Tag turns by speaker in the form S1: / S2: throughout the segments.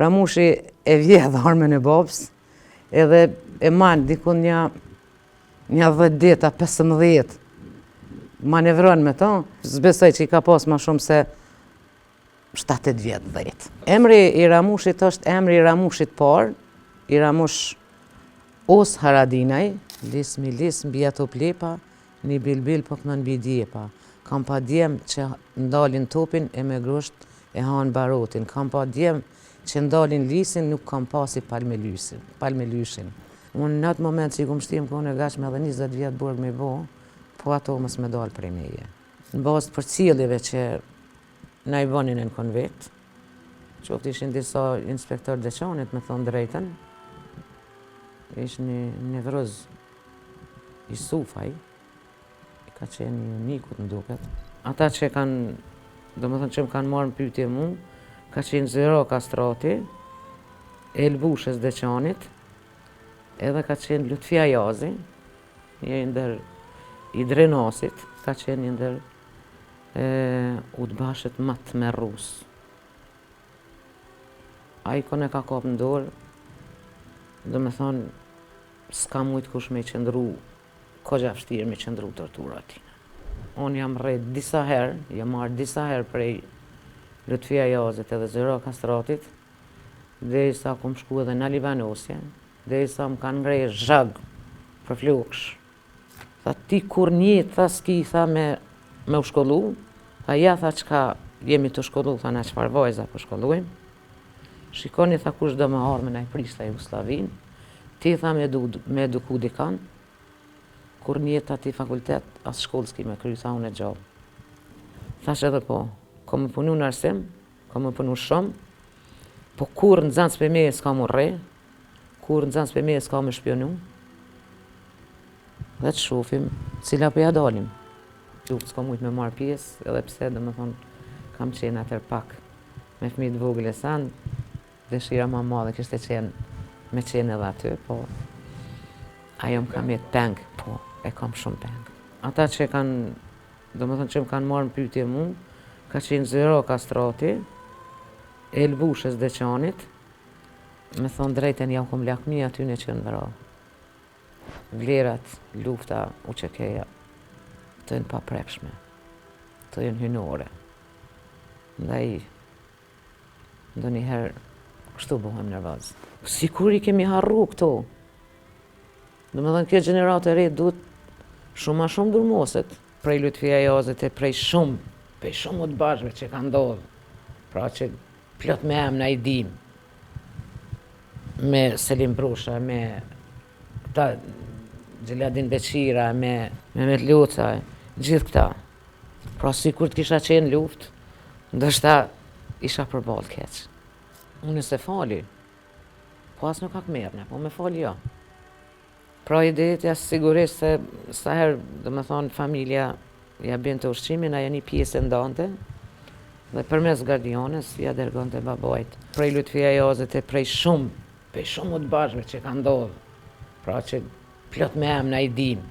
S1: Ramushi e vjedh armën e babës, edhe e man dikun një 10 dita, 15, manevron me to, s'besoj që i ka pas ma shumë se 7-8 vjetë, 10. Emri i Ramushit është emri i Ramushit parë, i Ramush Os Haradinaj, lis mbi ato plepa, një bilbil po kënë nbi djepa. Kam pa djem që ndalin topin e me grusht e hanë barotin. Kam pa djem që ndalin lisin, nuk kam pasi palmelyshin. Unë në atë moment që i kom shtim kone gash me edhe 20 vjetë burg me bo, po ato mës me dalë prej meje. Në bazë për cilëve që na i bonin e në konvekt, qoftë ishin disa inspektor deqanit me thonë drejten, ish një nevroz i Sufaj, i ka qenë një unikut në duket. Ata që kanë, do më thënë që më kanë marrë në pyetje mu, ka qenë Zero Kastrati, Elbushes deqanit, edhe ka qenë Lutfia Jazi, një ndër i Drenasit, ka qenë një ndër udbashët matë me rusë. A i kone ka kap në dorë, do me thonë, s'ka mujtë kush me i qëndru, kogja vështirë me qëndru tortura atina. Unë jam rrejt disa herë, jam marrë disa herë prej Lutfia Jazit edhe Zero Kastratit, dhe i sa kom shku edhe në Livanosje, dhe i sa më kanë ngrej zhag për floksh. Tha ti kur një, tha s'ki, tha me u shkollu, tha ja, tha qka jemi të shkollu, tha na qfar vajza po shkollujmë. Shikoni, tha kush do me armën a i prishta Jugoslavin, ti tha me eduku dikan, kur një tha ti fakultet, as shkollë s'ki me kry, tha unë e gjallë. Thash edhe po, ko me punu në arsim, ko me punu shumë, po kur në zanës për me s'ka mu rre, kur në zanës për me s'ka me shpionu, dhe të shofim cila për ja dalim. Luft s'ka mujtë me marrë pjesë, edhe pse dhe me thonë, kam qenë atër pak me fëmijë të vogël e sanë, dëshira ma madhe kështë e qenë, me qenë edhe aty, po ajo më kam jetë peng, po e kam shumë peng. Ata që kanë, do me thonë që më kanë marrë në pyetje mu, ka qenë Zero Kastrati, Elbushes deqanit, me thonë drejten ja u kom lakmi aty në që në vëra. Vlerat, lufta, uqekeja, të jenë paprepshme, të jenë hynore. Ndaj, ndo njëherë, kështu bohem nervoz. Sikur i kemi harru këto. Do me thënë, kjo gjeneratë e re duhet shumë ma shumë durmoset, prej Lutfia Jazit e prej shumë të bashkëve që ka ndodhë. Pra që plot me emna i dim, me Selim Brusha, me këta Gjeladin Beqira, me Mehmet Luca, gjithë këta. Pra si kur të kisha qenë luft, ndështë isha përballë keq. Unë se fali, po as nuk ka këmerne, po me fali jo. Pra ideja sigurisht se sa herë, do me thonë, familja ja bën të ushqimin, aja një pjesë ndante, dhe përmes gardiones ja dërgonte babajt. Prej Lutfia Jazit e prej shumë të bashkëve që ka ndodhë, pra që plot me emna i dim,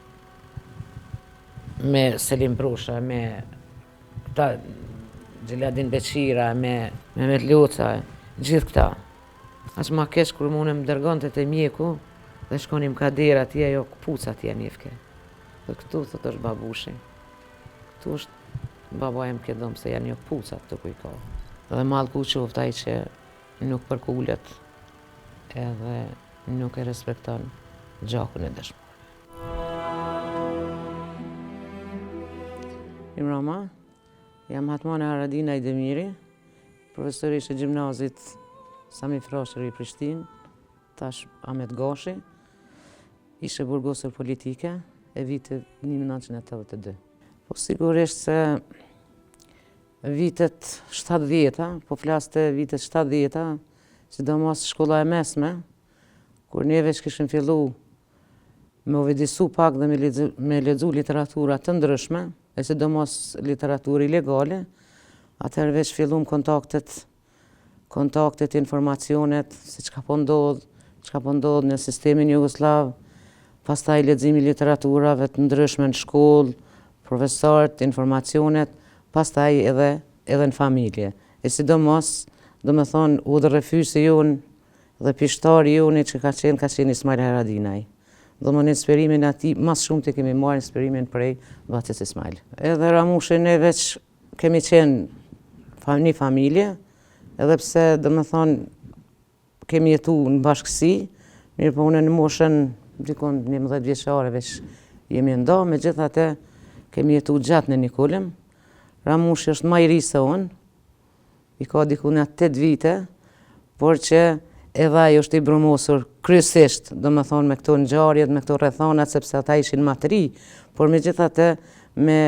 S1: me Selim Brusha, me këta Gjeladin Beqira, me Mehmet Luca, gjithë këta. As ma kesh kur mune më dërgonte te mjeku, dhe shkonim kadera tje, jo këpuca tje njefke. Dhe këtu thot është babushi. Këtu është babajem këtë dhomë se janë jo këpuca të kuj ka. Dhe malë ku qoftë ai që nuk përkullet edhe nuk e respekton gjakun e dëshmore. Imrama, jam Hatmane Haradinaj Demiri, profesorish e gjimnazit Sami Frashëri i Prishtinë, tash Ahmet Gashi, ishe burgosur politike e vitit 1982. Po sigurisht se vitet 70-ta, po flaste vitet 70-ta, sidomos shkolla e mesme, kur neve që kishim fillu me u vedisu pak dhe me lexu literatura të ndryshme, e sidomos literaturë ilegale, atëherë veç fillum kontaktet, informacionet, se çka po ndodh në sistemin Jugoslav, pastaj leximi literaturave të ndryshme në shkollë, profesorët, informacionet, pastaj edhe në familje. E sidomos do me thonë udhërrefysi jonë dhe pishtari jonë që ka qenë Ismail Haradinaj. Do më në inspirimin ati, mas shumë të kemi marrë inspirimin prej Vacis Ismail. Edhe Ramushi ne veç kemi qenë një familje, edhe pse do me thonë kemi jetu në bashkësi, mirë po unë në moshën dikon 11 vjeçare veç jemi ndo, me gjithate kemi jetu gjatë në Nikolem. Ramushi është ma i ri se unë, i ka dikun 8 vite, por që edhe ai është i brumosur kryesisht, do me thonë me këto ngjarjet, me këto rrethonat, sepse ata ishin më të ri, por megjithatë me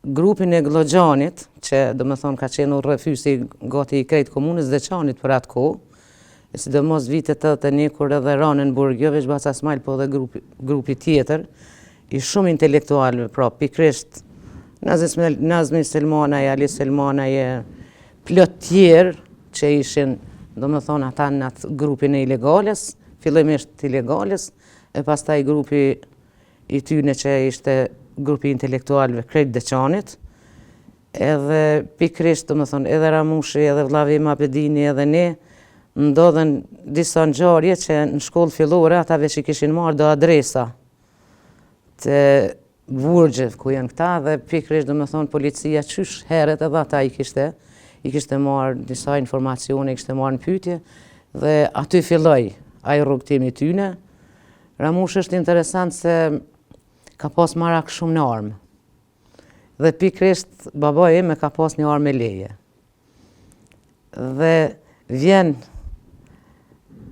S1: grupin e Glogjanit, që do me thonë ka qenë udhërrefysi gati i krejt komunës Deçanit për atë kohë, sidomos vitet 81 kur edhe Ranenburg, jo veç Vaca Ismail, po edhe grupi tjetër, i shumë intelektualëve, pra pikrisht Nazmi Selmanaj, Ali Selmanaj, plot tjerë që ishin do me thonë ata në atë grupin e ilegales, fillimisht ilegales, e pastaj grupi i tyne që ishte grupi intelektualve krejt Deçanit, edhe pikrisht do me thonë edhe Ramushi, edhe Vllavim Abedini, edhe ne, ndodhen disa ngjarje që në shkollë fillore ata veç i kishin marrë do adresa të Vurgjë ku janë këta, dhe pikrisht do me thonë policia qysh heret edhe ata i kishte marrë disa informacione, i kishte marrë në pyetje, dhe aty filloi ai rrugtimi tyne. Ramushi është interesant se ka pas marak shumë në armë. Dhe pikrisht babaj ime ka pas një armë e leje. Dhe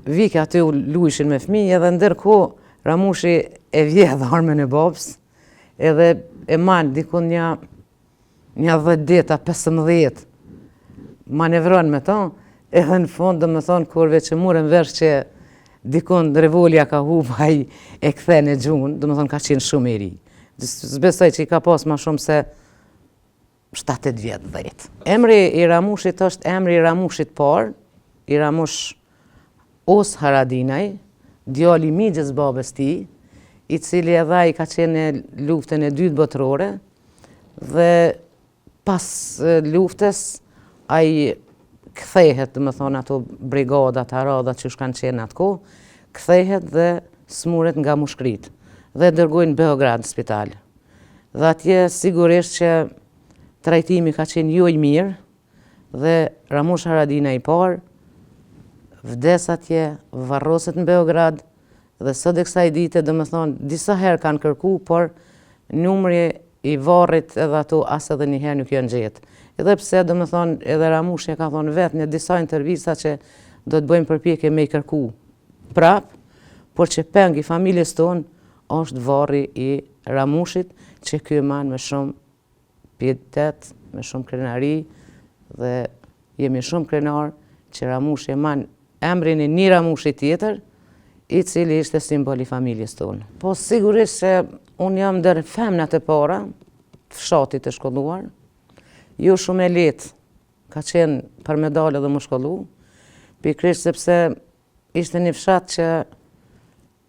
S1: vike aty u luishin me fëmijë, edhe ndërkohë Ramushi e vjedh armën e babës, edhe e man dikun një 10 dita, 15, manevron me to, edhe në fund do me thonë kur veç e murën vesh që dikun revolja ka hupa ai e kthen e gjunë, do me thonë ka qenë shumë i ri. Zbesoj që i ka pas ma shumë se 7-8 vjetë 10. Emri i Ramushit është emri i Ramushit parë, i Ramush Os Haradinaj, djali migjës babës ti, i cili edhe ai ka qenë në luftën e dytë botërore, dhe pas luftës ai kthehet, do me thonë ato brigadat, aradat që kanë qenë atë kohë, kthehet dhe smuret nga mushkrit dhe dërgojnë në Beograd spital. Dhe atje sigurisht që trajtimi ka qenë jo i mirë, dhe Ramush Haradinaj i parë vdes atje, varroset në Beograd, dhe sot e kësaj dite, do me thonë, disa herë kanë kërku, por numri i varrit edhe ato as edhe një herë nuk janë gjetë. Edhe pse, do me thonë, edhe Ramushi e ka thonë vetë në disa intervista që do të bëjmë përpjekje me i kërku prap, por që peng i familjes tonë është varri i Ramushit, që ky man me shumë pietet, me shumë krenari, dhe jemi shumë krenar që Ramushi e man emrin e një Ramushi tjetër, i cili ishte simbol i familjes tonë. Po sigurisht se unë jam ndër femnat e para, fshatit të shkolluar, jo shumë e letë ka qenë për medalë dhe më shkollu, pikrisht sepse ishte një fshat që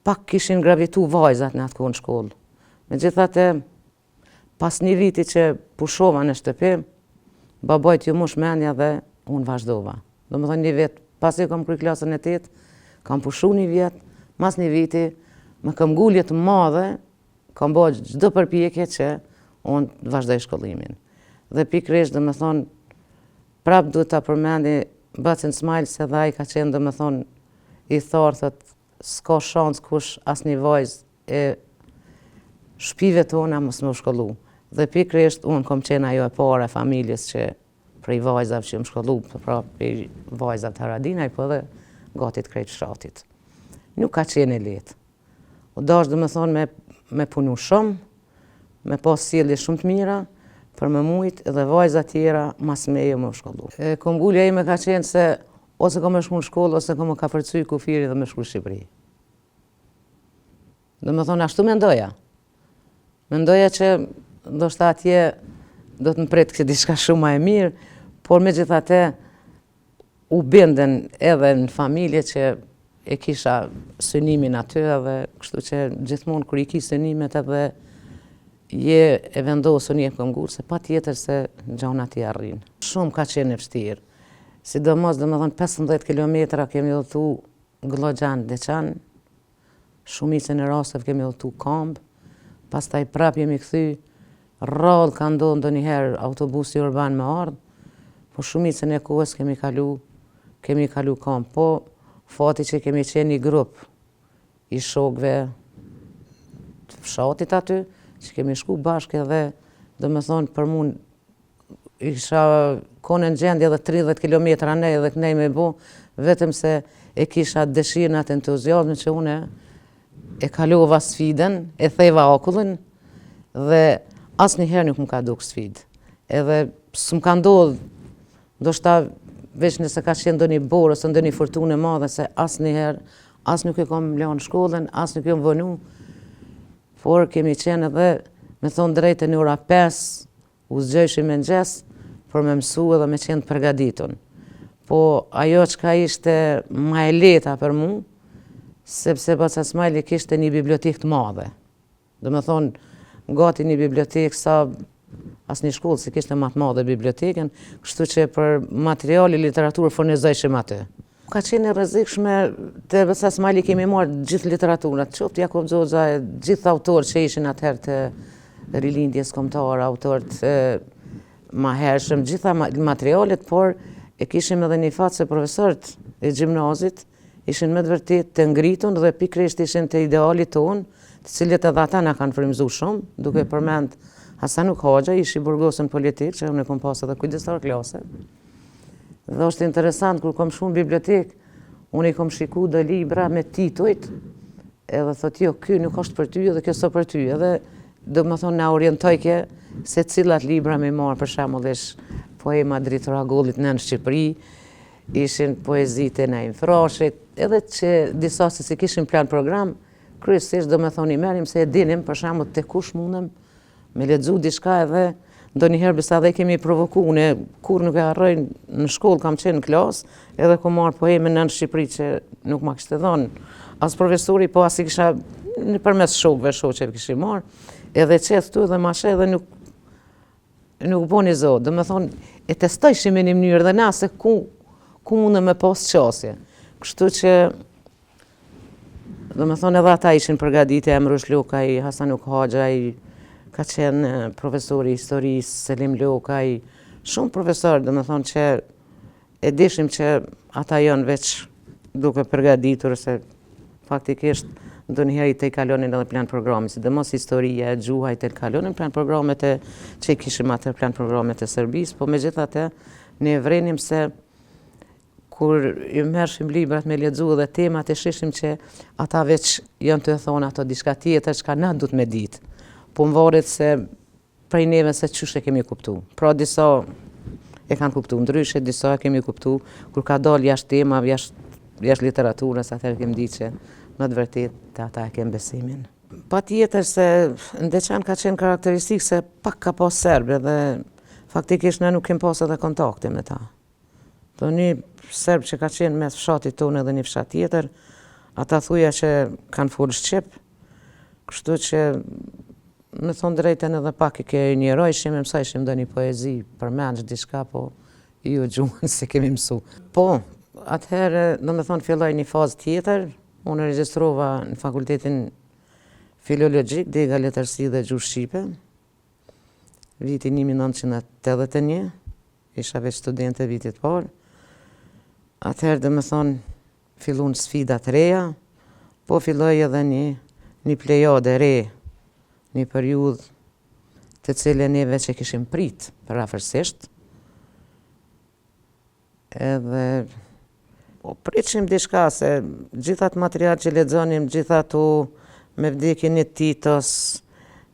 S1: pak kishin gravitu vajzat në atë kohë në shkollë. Megjithatë, pas një viti që pushova në shtëpi, babajt ju mush mendja dhe unë vazhdova. Do më thënë një vit, pasi kam kry klasën e 8, kam pushu një vjet, mas një viti, me kam gullje të madhe, kam bëjë çdo përpjekje që unë vazhdoj shkollimin. Dhe pikrisht, do me thonë, prap duhet ta përmendi Vacin Ismail, se dhe ai ka qenë, do me thonë, i tharë, thot, s'ka shans kush as një vajzë e shpive tona mos më shkollu. Dhe pikrisht, unë kom qenë ajo e para e familjes që prej vajzave që më shkollu, pra prej vajzave të Haradinaj, po edhe gati të krejt fshatit. Nuk ka qenë e letë. U dash dhe me thonë me punu shumë, me pas sjellje shumë të mira, për me mujt edhe vajza tjera mas meje më shkollu. Këmbgulja ime ka qenë se ose ka me shku në shkollë, ose ka me ka përcuj kufiri dhe me shku në Shqipëri. Dhe me thonë, ashtu mendoja. Mendoja që ndoshta atje do të më pretë këtë diçka shumë ma e mirë, por me gjithate u benden edhe në familje që e kisha synimin aty, edhe kështu që gjithmonë kur i ki synimet edhe je e vendosur një këmbgul, se pa tjetër se gjonat i arrin. Shumë ka qenë e vështirë. sidomos 15 kilometra kemi udhëtu Glogjan Deçan, shumicën e rasteve kemi udhëtu Kamb, pastaj prap jemi kthy, rrallë ka ndodhur ndonjëherë autobusi urban me ardh, po shumicën e kohës kemi kalu Kamb. Po fati që kemi qenë një grup i shokëve të fshatit aty, që kemi shku bashkë edhe për mu isha kone në gjendje edhe 30 kilometra nej edhe kënej me bo, vetëm se e kisha dëshirën atë entuziazmin që une e kalova sfiden, e theva akullin dhe asnjëherë nuk më ka duk sfidë. Edhe s'm ka ndodhur, ndoshta veç nëse ka qenë ndonjë borë ose ndonjë fortunë e madhe se asnjëherë as nuk e kam lënë shkollën, as nuk jam vënu, por kemi qenë edhe, me thonë drejtë në ora 5, u zgjojshim me mëngjes për me mësu edhe me qenë të përgatitun. Po ajo çka ishte më e lehta për mu, sepse Baca Smajli kishte një bibliotekë të madhe. Do me thonë, gati një bibliotekë sa asnjë shkollë si kishte më të madhe bibliotekën, kështu që për materiale literaturë furnizojshim aty. Ka qenë e rrezikshme, te Baca Smajli kemi marrë gjithë literaturat, qoftë Jakob Xhoxha, gjithë autorë që ishin atëherë të rilindjes kombëtare, autorët ma hershëm, gjitha materialet, por e kishim edhe një fatë se profesorët e gjimnazit ishin me të vërtet të ngritun dhe pikërisht ishin të idealit tonë, të cilët edhe ata na kanë frymëzuar shumë, duke përmend Hasanuk Hoxha, ishi burgosën politik, që unë e kom pas edhe kujdestar klase. Dhe është interesant, kur kom shku në bibliotek, unë i kom shiku do libra me titujt, edhe thot jo, ky nuk është për ty edhe kjo s'o për ty, edhe do më thonë na orientojke se cilat libra me marë, për shembull ish poema Dritë Ragullit në Shqipëri, ishin poezitë e Naim Frashit, edhe që disa se si kishin plan program, kryesisht do më thonë i merrim se e dinim, për shembull te kush mundem me lexu diçka edhe ndonjëherë besa dhe kemi provoku, une kur nuk e harroj në shkollë kam qenë në klasë, edhe ku marr poemën në Shqipëri që nuk ma kishte dhënë as profesori, po as i kisha nëpërmes shokëve, shoqeve kishim marrë, edhe qeth tu dhe mashe edhe nuk boni zot. Do me thonë, e testojshim në një mënyrë dhe na se ku mundem me pas qasje. Kështu që, do me thonë edhe ata ishin përgatite, Emrush Lokaj, Hasanuk Hoxha, ka qenë profesori i historisë, Selim Lokaj, shumë profesor, do me thonë që e dishim që ata janë veç duke përgatitur, se faktikisht ndonjëherë i te kalonin edhe plan programi, sidomos historia, gjuha i te kalonin plan programet që i kishim atë plan programet e Serbisë, po megjithatë ne vrenim se kur i merrshim librat me lexu dhe temat e shishim që ata veç janë të thonë ato diçka tjetër çka na duhet me ditë. Po më varet se prej neve se çysh e kemi kuptu. Pra disa e kanë kuptu ndryshe, disa e kemi kuptu kur ka dalë jashtë tema, jashtë literaturës, atëherë kemi ditë që në të vërtet ata e kemë besimin. Patjetër se në Deçan ka qenë karakteristikë se pak ka pas serbe dhe faktikisht ne nuk kemi pas edhe kontakte me ta. Do një serb që ka qenë mes fshatit tonë edhe një fshat tjetër, ata thuja që kanë folë shqip, kështu që me thonë drejten edhe pak i ke njërojshim, e mësajshim do një poezi përmenç diçka, po ju gjuhën se kemi mësu. Po, atëherë, do me thonë filloj një fazë tjetër, unë regjistrova në fakultetin filologjik, dega letërsi dhe gjuhë shqipe, vitin 1981, isha veç studente vitit parë. Atëherë, do me thonë, fillun sfidat reja, po filloj edhe një plejade re, një periudhë të cilën neve që kishim prit për afërsisht, edhe pritshim diçka se gjithat material që lexonim, gjithatu me vdekjen e Titos,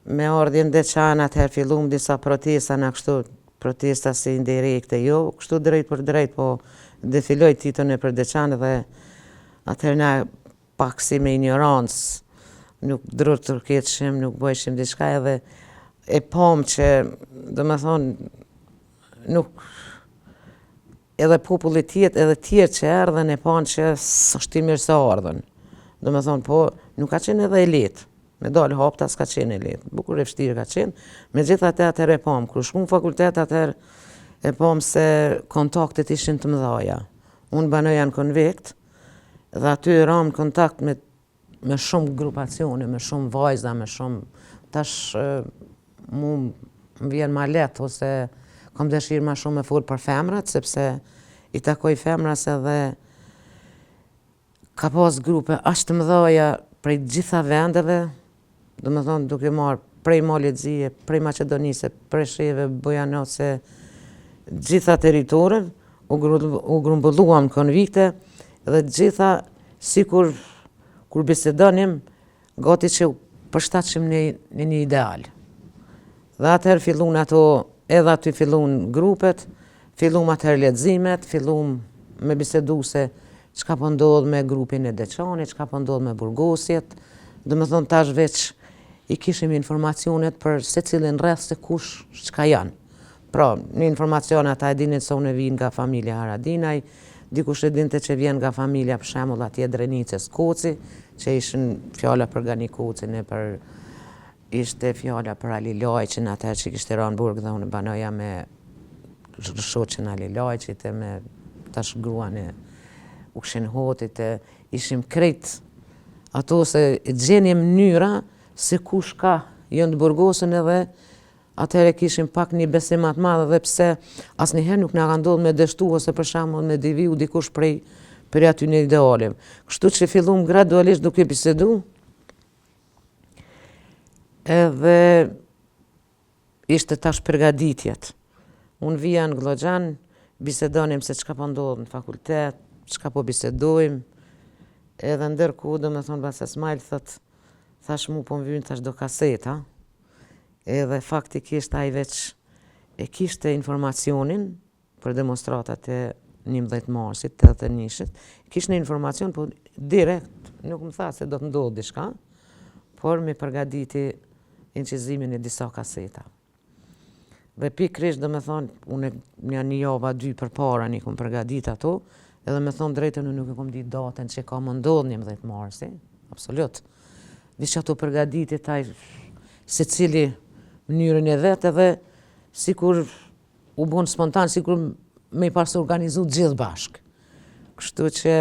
S1: me ardhjen Deçan, atëherë fillum disa protesta na kështu, protesta si indirekte, jo kështu drejt për drejt, po defiloj Titon e për Deçan dhe atëherë na pak si me ignorancë, nuk tërkeqshim, nuk bëjshim diçka edhe e pam që, do me thonë, nuk edhe populli tjetë edhe tjerë që erdhen e panë që s'është i mirë se ardhen. Do me thonë, po, nuk ka qenë edhe e letë. Me dalë hapta s'ka qenë e letë. Bukur e vështirë ka qenë. Me gjithë atëherë e pamë. Kër shku në fakultet atëherë e pom se kontaktet ishin të mëdhaja. Unë banoja në konvikt dhe aty ram në kontakt me shumë grupacione, me shumë vajza, me shumë... Tash mu më vjen ma let, ose kam dëshirë ma shumë me folë për femrat, sepse i takoj femras edhe ka pas grupe aq të mëdhaja prej gjitha vendeve, do më thonë duke marë prej Malezije, prej Maqedonise, prej Sheve, Bojanose, gjitha teritoret, u grumbulluam në konvikte, dhe gjitha, si kur bisedonim, gati që përshtatshim në një ideal. Dhe atëherë fillun ato, edhe aty fillun grupet, fillun atëherë leximet, fillun me bisedu se çka po ndodh me grupin e Deçanit, çka po ndodh me burgosjet. Do më thonë tash veç i kishim informacionet për secilin rreth se kush çka janë. Pra, një informacion ata e dinin se unë vin nga familja Haradinaj, dikush e dinte që vjen nga familja për shembull atje Drenicës Koci, që ishin fjala për Gani Kocin e për ishte fjala për Ali Lajqin, atëherë që kishte rënë burg dhe unë banoja me shoqen Ali Lajqit e me tash gruan e Ukshin Hotit, ishim krejt ato se gjenje mënyra se kush ka jënë të burgosën edhe atëherë kishim pak një besim atë madhe dhe pse asnjëherë nuk na ka ndodhur me dështu ose për shembull me deviu dikush prej aty në idealim. Kështu që fillum gradualisht duke bisedu, edhe ishte tash përgatitjet. Unë vija në Glogjan, bisedonim se çka po ndodh në fakultet, çka po bisedojmë, edhe ndërkohë do me thonë Basa Smajl thot, thash mu po më vjen tash do kaseta, edhe faktikisht ai veç e kishte informacionin për demonstratat e 11 marsit, 81-shit, kishte një informacion, po direkt, nuk më tha se do të ndodhë diçka, por me përgatiti incizimin e disa kaseta. Dhe pikrisht do me thonë, unë një java 2 për para një kom përgatit ato, edhe me thonë drejtën unë nuk e kom di datën që ka më ndodhë 11 marsi, absolut. Dish ato përgatitit taj se cili mënyrën e vetë edhe si kur u bon spontan, si kur me i pasë organizu gjithë bashkë. Kështu që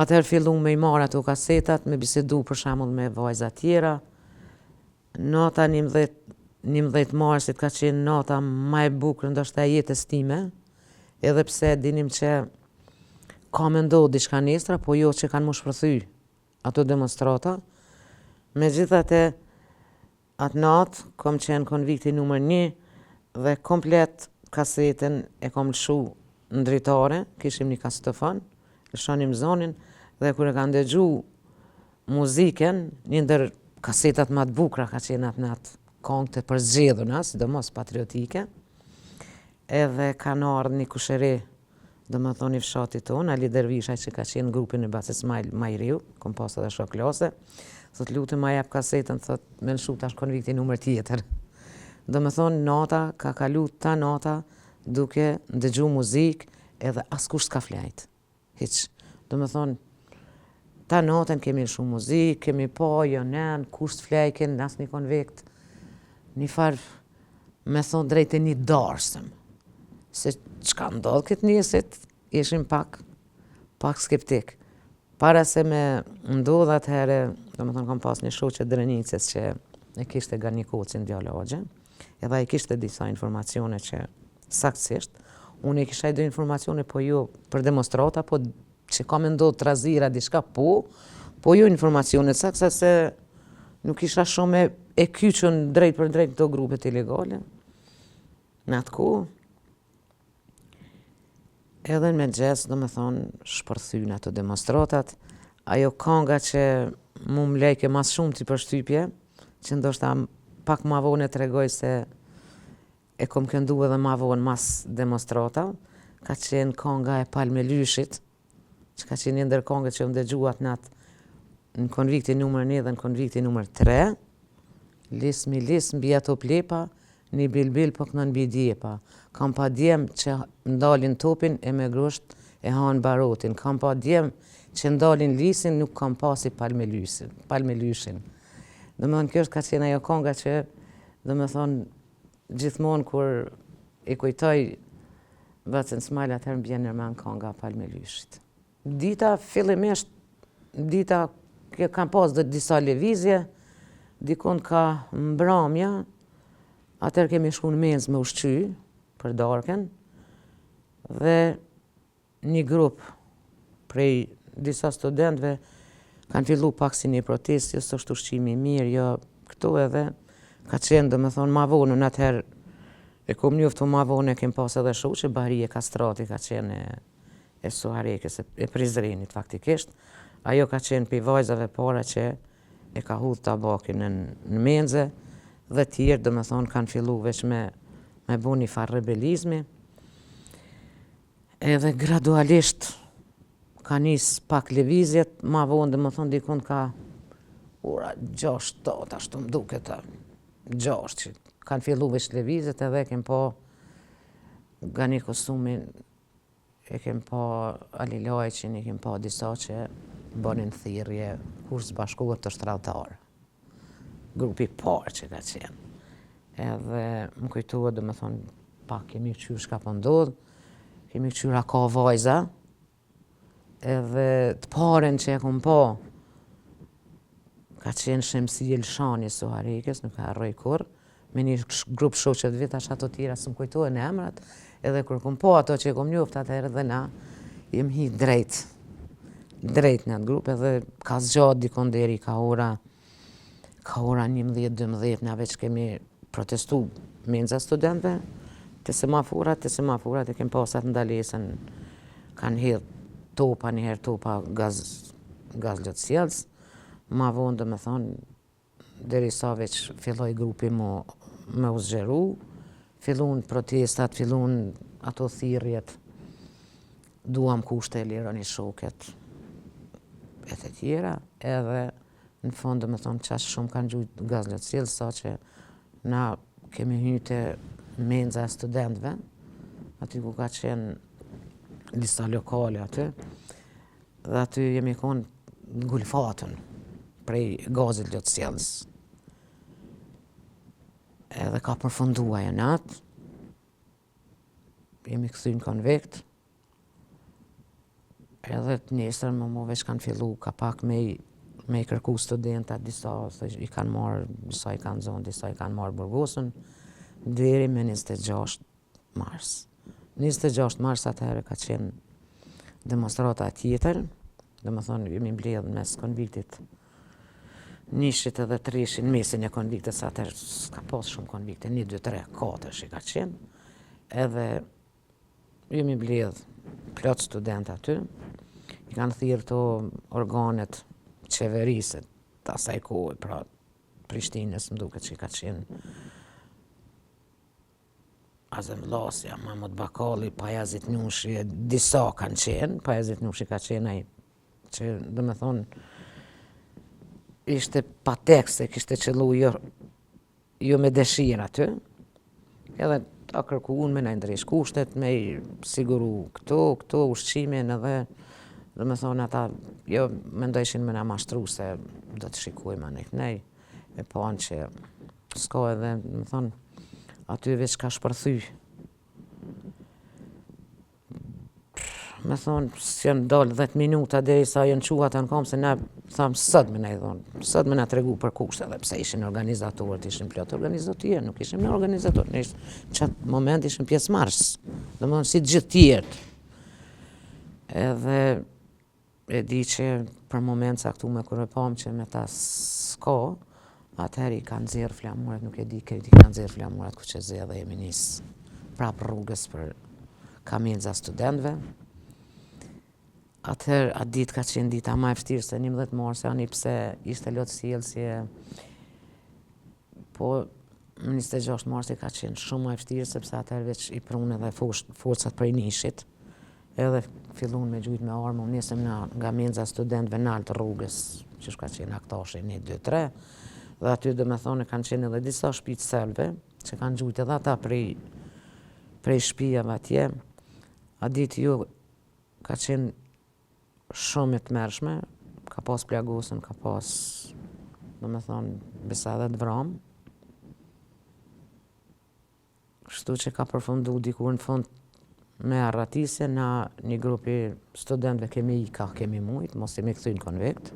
S1: atëherë fillum me i marrë ato kasetat, me bisedu për shembull me vajza tjera. Nata 11 marsit ka qenë nata ma e bukur ndoshta e jetës time, edhe pse dinim që ka me ndodhë diçka nesër, po jo që kanë më shpërthy ato demonstrata. Megjithatë, atë natë kom qenë konvikti numër 1 dhe komplet kasetën e kom lëshu në dritare, kishim një kasetofon, lëshonim zonin, dhe kur e kanë ndëgju muziken, një ndër kasetat më të bukura ka qenë atë natë, këngët e përzgjedhura, sidomos patriotike, edhe kanë ardhur një kushëri, do më thoni fshatit tonë, Ali Dervishaj që ka qenë në grupin e Basa Smajl Majriu, kom pas edhe shok klase, thot lutem ma jep kasetën, thot me lëshu tash konvikti numër tjetër. Do më thonë nata ka kalu ta nata duke ndëgju muzikë edhe askush s'ka flejt. Hiq. Do më thonë ta natën kemi lëshu muzikë, kemi pa, jo nen, kush t'flejkin, as një konvikt. Një farë, me thonë drejtë një darsëm. Se çka ndodh këtë njesit, ishim pak skeptik. Para se me ndodh atëherë, do më thonë kam pas një shoqe Drenicës që e kishte Gani Kocin djalogje, edhe ai kishte disa informacione që saktësisht, unë e kisha do informacione, po jo për demonstrata, po që ka me ndodhë trazira, diçka, po jo informacione saksa se nuk isha shumë e kyqën drejt për drejt këto grupet ilegale. Në atë kohë, edhe në mëngjes, do me thonë, shpërthyn ato demonstratat, ajo kanga që mu më lejke mas shumë t'i përshtypje, që ndoshta pak ma vonë e tregoj se e kom këndu edhe ma vonë mas demonstrata, ka qenë kanga e Palmelyshit, që ka qenë një ndër kongët që më dëgjuat në konvikti numër 1 dhe në konvikti numër 3, lismi mbi ato plepa, një bilbil po kënë mbi djepa, kam pa djem që ndalin topin e me grusht e hanë barotin, kam pa djem që ndalin lisin, nuk kam pasi Palmelyshin. Do më thonë kjo është ka qenë ajo konga që do më thonë gjithmonë kur i kujtoj Vacën Smajl atëherë më bjen në mend kënga Palme Lyshit. Dita fillimisht, kam pas dhe disa lëvizje, dikon ka mbrëmja, atëherë kemi shku në menzë me ushqy për darkën, dhe një grup prej disa studentëve kanë fillu pak si një protest, jo s'është ushqimi mirë, jo këtu edhe ka qenë domethënë ma vonë në atëherë e kom njoftu ma vonë e kem pas edhe shoqe Bahrie Kastrati ka qenë e Suharekës, e Prizrenit faktikisht. Ajo ka qenë për vajzave para që e ka hudh tabakin në menze dhe tjerë domethënë kanë fillu veç me bu një farë rebelizmi. Edhe gradualisht ka nis pak lëvizjet, ma vonë domethënë dikun ka ora 6-8 ashtu më duket 6 që kanë fillu veç lëvizjet edhe kem pa nga një kostumin e kem pa Ali Lajqin, e kem pa disa që bënin thirrje kurs bashkuar të shtratarë. Grupi parë që ka qenë. Edhe më kujtuar domethënë pak kemi qyr shka po ndodh, kemi qyra ka vajza, edhe të paren që e kom pa ka qenë Shemsi Elshani Suharekës, nuk ka harroj kur, me një grup shoqet vitash ato tjera s'm kujtohen emrat, edhe kur kom pa ato që e kom njoft atëherë dhe na jem hi drejt në atë grup, edhe ka zgjat dikon deri ka ora 11-12 na veç kemi protestu menza studentëve, te semaforat e kem pasat ndalesën, kanë hedh topa, njëherë topa gaz lotësjelës, ma vonë dhe me thonë, deri sa veç filloj grupi me u zgjeru, fillun protestat, fillun ato thirrjet, duam kushte e lironi shoket, e të tjera, edhe në fund dhe me thonë qash shumë kanë gjujt gaz lotësjelës, sa që na kemi hyte menza e studentëve, aty ku ka qenë disa lokale aty, dhe aty jemi konë ngulfatën prej gazit lotësjelës. Edhe ka përfundua e natë, jemi këthy në konvekt, edhe të nesër më veç kanë fillu ka pak me i kërku studentat, disa i kanë marrë, disa i kanë zonë, disa i kanë marrë burgosën, deri me 26 mars. 26 mars atëherë ka qenë demonstrata tjetër, dhe më thonë jemi mbledhë mes konviktit nishit edhe treshin, mesin e konviktit, sa atëherë s'ka pas shumë konvikte, 1, 2, 3, 4 që ka qenë, edhe jemi mbledhë plot student aty, i kanë thirrë to organet qeverisë të asaj kohë, pra Prishtinës më duket që ka qenë Azem Vllazja, Mahmut Bakalli, Pajazit Nushi, disa kanë qenë, Pajazit Nushi ka qenë ai që dhe me thonë ishte pa tekste, kishte qëllu jo me dëshirë aty, edhe ta kërku unë me na ndresh kushtet, me i siguru këto ushqimin edhe dhe me thonë ata jo me ndojshin me na mashtru se do të shikujme anë nej, e panë që s'ka edhe me thonë aty veç ka shpërthy. Me thonë, si janë dalë 10 minuta deri sa janë qua të në kam, se na thamë sot me na i thonë, sot me na tregu për kushte dhe pse ishin organizatorët, ishin plot organizatorë, nuk ishim në organizatorë, në qatë moment ishin pjesë mars, dhe më thonë si gjithë tjertë. Edhe e di që për moment sa këtu me kërë pam që me ta s'ka, atëheri i kanë zirë flamurat, nuk e di këtë i kanë zirë flamurat ku që zirë dhe jemi nisë prapë rrugës për kamenza studentëve. Atëherë, atë ditë ka qenë dita ma e vështirë se 11 mars, ani pse ishte lotë sjellësje, po 26 marsi ka qenë shumë ma e vështirë, sepse atëherë veç i prunë edhe forcat prej nishit, edhe fillun me gjujt me armë, nisëm nga menza studentëve në altë rrugës, që shka qenë aktashi 1, 2, 3, dhe aty dhe me thonë kanë qenë edhe disa shtëpi selve, që kanë gjujt edhe ata prej shtëpijave atje. A ditë ju ka qenë shumë e të mërshme, ka pas plagosën, ka pas, dhe me thonë, bisedet vram. Kështu që ka përfundu dikur në fund me arratisje na një grupi studentëve kemi mujt, mos i me këthy në konvekt.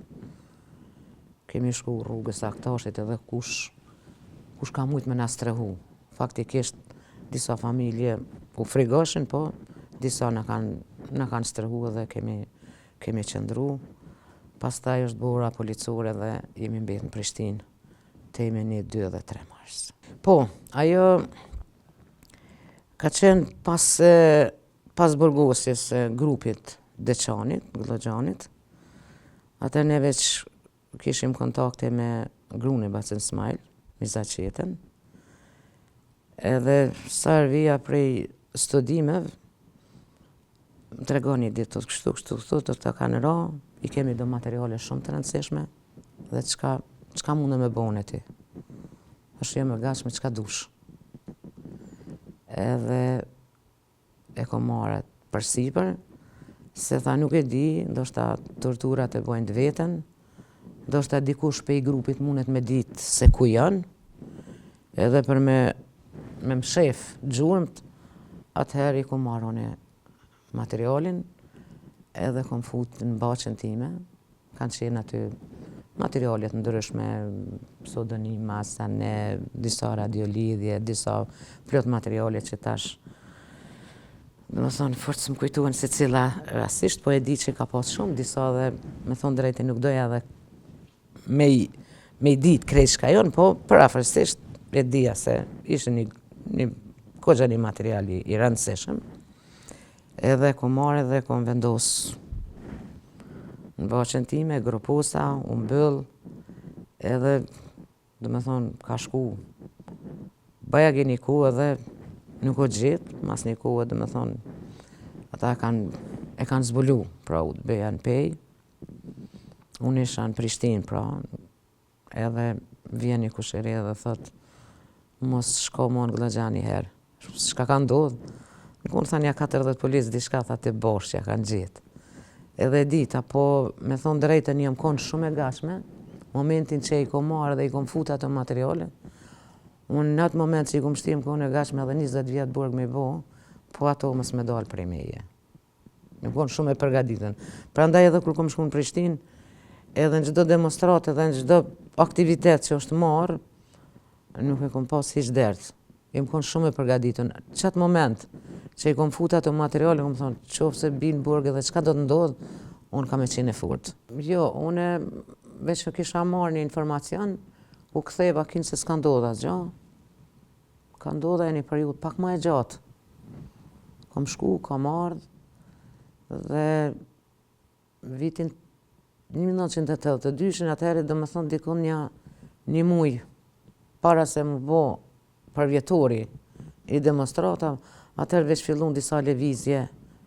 S1: Kemi shku rrugës Aktashit edhe kush ka mujt me na strehu. Faktikisht disa familje u frigoshin, po disa na kanë strehu edhe kemi qëndru. Pastaj është bura policore dhe jemi mbet në Prishtinë, temi 1, 2 dhe 3 mars. Po, ajo ka qenë pas burgosjes grupit Deçanit, Glogjanit. Atë ne veç kishim kontakte me grunë e Bacin Smajl, Mizaqetën. Edhe sa vija prej studimeve, më tregon një ditë kështu, të të kanë ra, i kemi do materiale shumë të rëndësishme dhe çka mundë me bëne ti. është jam e gatshme çka dush. Edhe e kom marrë përsipër, se tha nuk e di, ndoshta torturat e bojnë të veten, ndoshta dikush pe i grupit mundet me ditë se ku janë, edhe për me mshef gjurmt, atëherë i kom marrë une materialin, edhe kom fut në baqen time, kanë qenë aty materialet ndryshme, pseudonim, asane, disa radiolidhje, disa plot materialet që tash, do më thonë, fort s'm kujtuan se cila rastisht, po e di që ka pas shumë, disa dhe, me thonë drejtë, nuk doja dhe me i ditë krejt shka jonë, po për afërsisht e dija se ishte një kogja një material i rëndësishëm, edhe kom marrë dhe kom vendos në baqen time, gruposa, u mbyll, edhe, do me thonë, ka shku bajagi një kohë edhe nuk o gjithë, mas një kohë, do me thonë, ata e kanë zbulu, pra u të beja në pej, unë isha në Prishtinë, pra, edhe vjen një kusheri edhe thot, mos shko mo në Glogjan një herë, shka ka ndodhë, në konë tha një 40 policë, diçka tha të bosh që ja kanë gjithë. Edhe dita, po me thonë drejtën jam konë shumë e gatshme, momentin që i kom marrë dhe i kom fut ato materiale, unë në atë moment që i kom shtim konë e gatshme edhe 20 vjetë burg me bo, po ato mës me dalë prej meje. Në konë shumë e përgaditën. Prandaj edhe kur kom shku në Prishtinë, edhe në çdo demonstratë, edhe në çdo aktivitet që është marrë, nuk e kom pas hiç dert. Jem konë shumë e përgaditën. Qatë moment që i kom fut ato materiale, kom thonë, qofë se binë burg edhe qka do të ndodhë, unë kam e qenë e furt. Jo, unë veç që kisha marrë një informacion, u ktheva kinë se s'ka ndodha asgjë. Ka ndodha e një periudhë pak më e gjatë. Kom shku, kam ardhë, dhe vitin 1982, atëherë do me thonë dikon një muj, para se më bo përvjetori i demonstrata, atëherë veç fillun disa lëvizje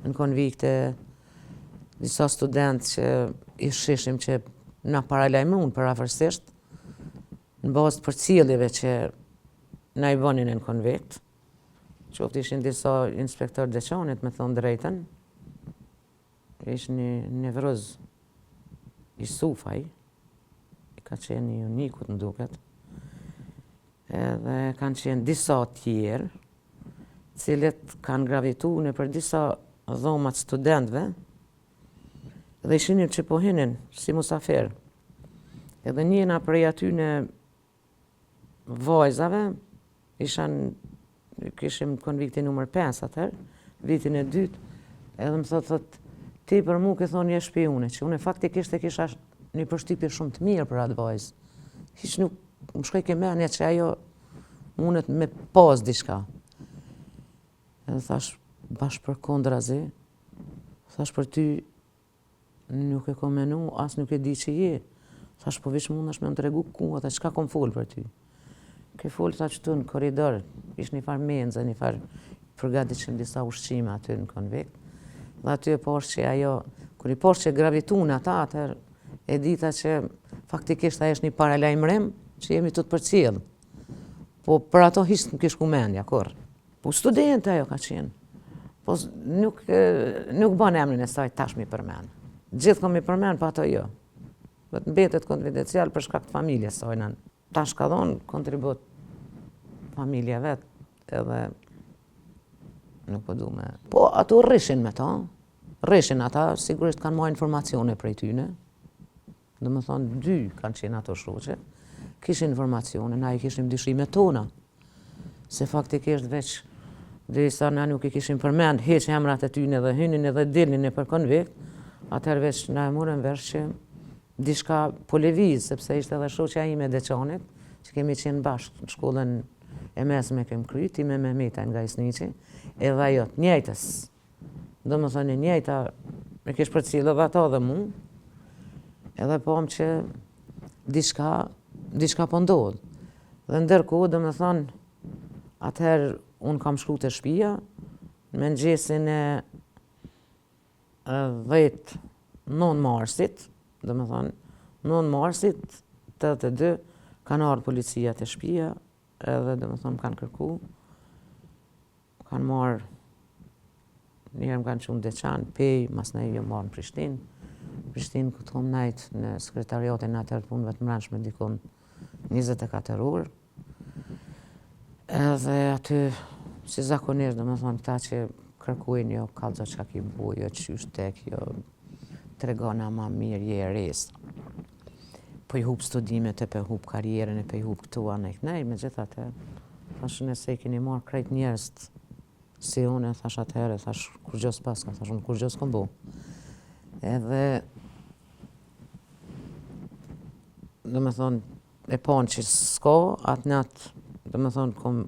S1: në konvikte, disa studentë që i shishim që na paralajmun për afërsisht, në bazë për cilëve që na i bënin në konvikt, qoftë ishin disa inspektor Deçanit, me thonë drejten, ish një nevroz i Sufaj, i ka qenë një unikut në duket, edhe kanë qenë disa tjerë, cilët kanë gravitu në për disa dhomat studentëve, dhe ishin që po hinin si musafir. Edhe njëna prej aty në vajzave, kishim konviktin numër 5 atër, vitin e 2, edhe më thot, ti për mu ke thonë një shpiune, që unë faktikisht e kisha një përshtypje shumë të mirë për atë vajzë. Hiq nuk më shkoj ke menja që ajo mundet me pas diçka. Edhe thash, bashkë për kondrazi, thash për ty nuk e kom menu, as nuk e di që je. Thash, po vish mundesh me më tregu ku, ata çka kom folë për ty. Ke folë ta qëtu në koridor, ish një farë menze, një farë përgatitshëm disa ushqime aty në konvikt. Dhe aty e poshtë që ajo, kur i poshtë që gravitun ata, atër e dita që faktikisht ajo është një paralajmërim që jemi të përcjellë. Po për ato hiç nuk kish ku mendja, kur. Po studente ajo ka qenë. Po nuk bën emrin e saj tash mi përmend. Gjithë kam i përmend, pa ato jo. Do të mbetet konfidencial për shkak të familjes saj. Tash ka dhënë kontribut familja vet, edhe nuk po du me. Po, ato rrishin me ta. Rrishin ata, sigurisht kanë marrë informacione prej tyne. Do më thonë, 2 kanë qenë ato shoqe. Kishin informacione, na i kishim dyshime tona. Se faktikisht veç, derisa na nuk i kishim përmend, heq emrat e tyne dhe hynin edhe dilnin e për konvikt, atëherë veç na e morën vesh që diçka po lëviz, sepse ishte edhe shoqja ime e Deçanit, që kemi qenë bashkë në shkollën e mesme kem kry, ti me Mehmetaj nga Isniqi, edhe ajo të njëjtës. Do më thënë njëjta, me kish përcjellë edhe ata dhe mu, edhe pam që diçka po ndodh. Dhe ndërkohë, do më thënë, atëherë unë kam shku të shtëpia, me mëngjesin e 9 marsit, do më thënë, 9 marsit, 82, kanë ardhur policia të shtëpia, edhe do më thënë kanë kërku, kanë marrë, njëherë më kanë qunë Deçan, Pej, mas ne jo marrë në Prishtinë. Prishtinë këtë kom najt në sekretariatin atër të punëve të mbrëmshme dikon 24 orë. Edhe aty, si zakonisht, do më thonë, këta që kërkujnë, jo, kallëza çka ki bu, jo, qysh tek, jo, tregona ma mirë, je e resë. Po i hub studimet, e pe hub karierën, e pe hub këtu, anë e kënej, me gjithë atë. Thash nëse i keni marrë krejt njerëz si unë, thash atëherë, thash kur gjos paska, thash unë kur gjos kom bo. Edhe, do me thonë, e panë që s'ka, atë natë, do me thonë, kom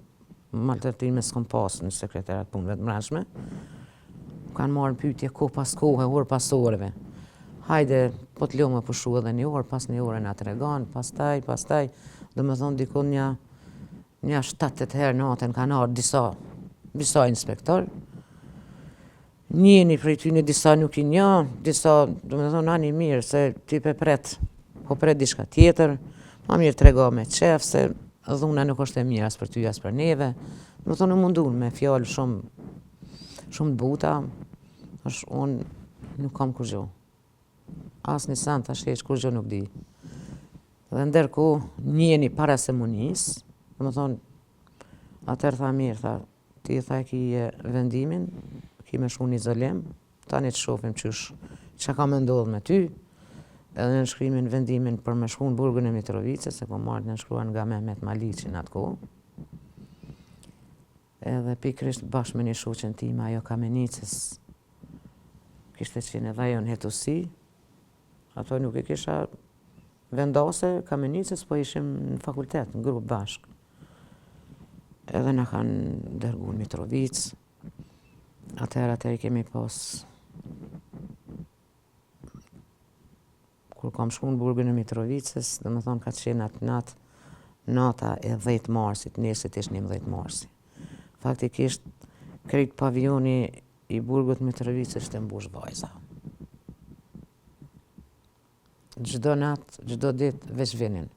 S1: maltërtime s'kom pasë në sekretarat punëve të mbrëmshme. Kanë marrë pyetje kohë pas kohë, orë pas orëve. Hajde, po të ljomë me pushu edhe një orë, pas një orë nga të reganë, pastaj, do me thonë, dikon një 7-8 herë natën kanë ardhur disa inspektor. Njëni prej tyne disa nuk i nja, disa, do me thonë, ani mirë, se ti po pret diçka tjetër, ma mirë trego me qef, se dhuna nuk është e mirë as për ty, as për neve. Do me thonë, mundun me fjallë shumë të buta, është unë nuk kam kur gjo. As një sant, thash heq kur gjo nuk di. Dhe ndërkohë, njëni para se mu nis, do me thonë, atër tha mirë, tha, ti tha e ki vendimin, ki me shku një izolim, tani të shofim që ka me ndodhë me ty, edhe në nënshkrimin vendimin për me shku në burgun e Mitrovicës, se po marrë në nënshkruan nga Mehmet Maliqi në atë kohë. Edhe pikrisht bashkë me një shoqen time, ajo Kamenicës, kishte qenë edhe ajo në hetusi, ato nuk i kisha vendase Kamenicës, po ishim në fakultet, në grupë bashkë. Edhe na kanë dërgu në Mitrovicë, atëherë i kemi pas, kur kam shku në burgun e Mitrovicës, dhe me thonë ka qenë atë nata e 10 marsit, nesit ishtë 11 marsi. Faktikisht, krejt pavioni i burgut Mitrovicës ishte mbush vajza. Gjdo natë, gjdo ditë, veç vinin.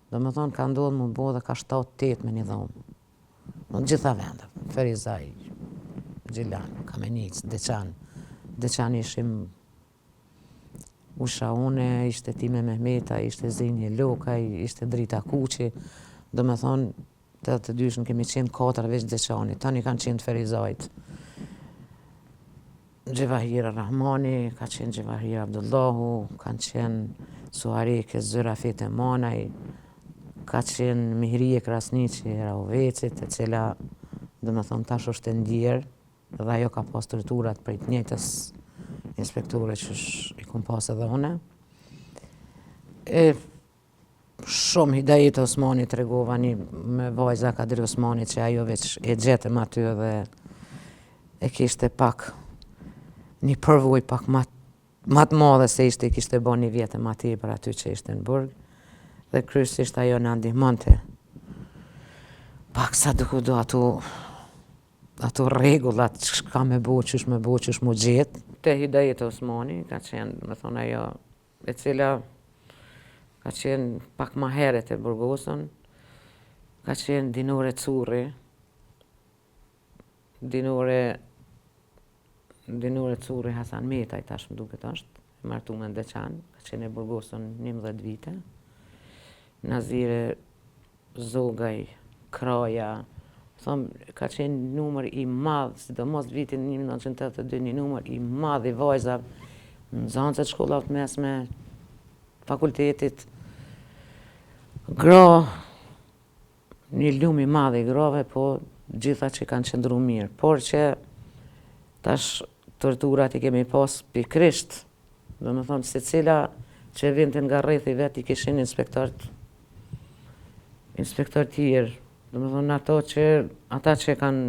S1: Do me thonë, ka ndodhë më bo dhe ka 7-8 me një dhomë. Në gjitha vendë, Ferizaj, Gjilan, Kamenic, Deçan. Deçan ishim Usha une, ishte ti me Mehmeta, ishte Zini Lokaj, ishte Drita Kuqi. Do me thonë, të dyshën kemi qenë 4 veç Deçanit, tani kanë qenë Ferizajt. Gjevahira Rahmani, ka qenë Gjevahira Abdullahu, kanë qenë Suareke Zyrafet e Manaj, ka qenë Mihrije Krasniqi e Raovecit, e cila, do me thonë, tash është e ndjerë, dhe ajo ka pas torturat prej të njëjtës inspektore që i kom pas edhe une. Shumë Hidajit Osmani të regova një me vajza Kadri Osmani që ajo veç e gjetëm aty dhe e kishte pak një përvoj pak ma të madhe se ishte i kishte bo një vjetë ma tepër aty që ishte në burg dhe kryesisht ajo në ndihmonte pak sa duku do ato regullat që ka me bo, qysh mu gjetë. Te Hidajit Osmani ka qenë, me thonë ajo, e cila ka qenë pak ma heret e burgosën, ka qenë Dinore Curri, Dinore Curri Hasan Metaj, tash më duket është, martu me në Deçan, ka qenë e burgosën 11 vite, Nazire Zogaj, Kraja, Thëmë, ka qenë numër i madh, sidomos vitin 1982, një numër i madh i vajzave, nxënësat shkollave të mesme, fakultetit, gra, një lum i madh i grave, po gjitha që kanë qëndru mirë. Por që tash torturat i kemi pas pikrisht, do me thonë se cila që vinte nga rrethi vet i kishin inspektor tjerë. Do me thonë ata që kanë,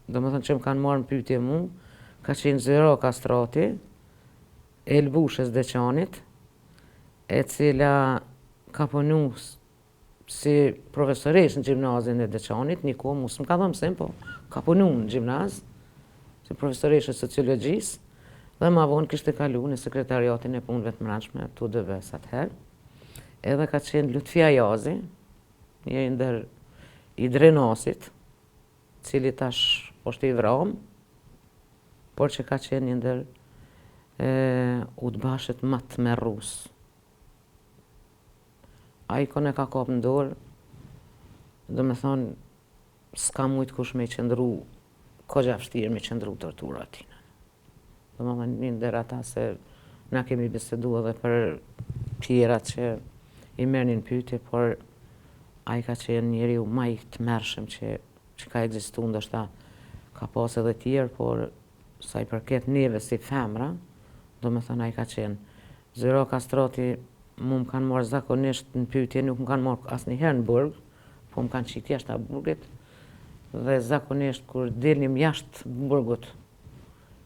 S1: do me thonë që më kanë marrë në pyetje mu, ka qenë Zero Kastrati, Elbushës Deçanit, e cila ka punu si profesoresh në gjimnazin e Deçanit, një kohë mos më ka dhënë mësim, po ka punu në gjimnaz, si profesoresh e sociologjisë, dhe ma vonë kishte kalu në sekretariatin e punëve të mbrëmshme, tu dëves atëherë. Edhe ka qenë Lutfia Jazi, një ndër i Drenasit, cili tash është i vram, por që ka qenë një ndër udhbashët më të merrus. Ai kone ka kap në dorë, do me thonë, s'ka mujt kush me i qëndru, kogja vështirë me i qëndru tortura atina. Do me thonë, një ndër ata se na kemi bisedu edhe për tjerat që i merrnin pyetje, por ai ka qenë njeriu më i tmerrshëm që ka ekzistuar, ndoshta ka pas edhe tjerë, por sa i përket neve si femra, do me thënë ai ka qenë. Zero Kastrati mu më kanë marrë zakonisht në pyetje, nuk më kanë marrë asnjëherë në burg, po më kanë qit jashtë burgut, dhe zakonisht kur dilnim jashtë burgut,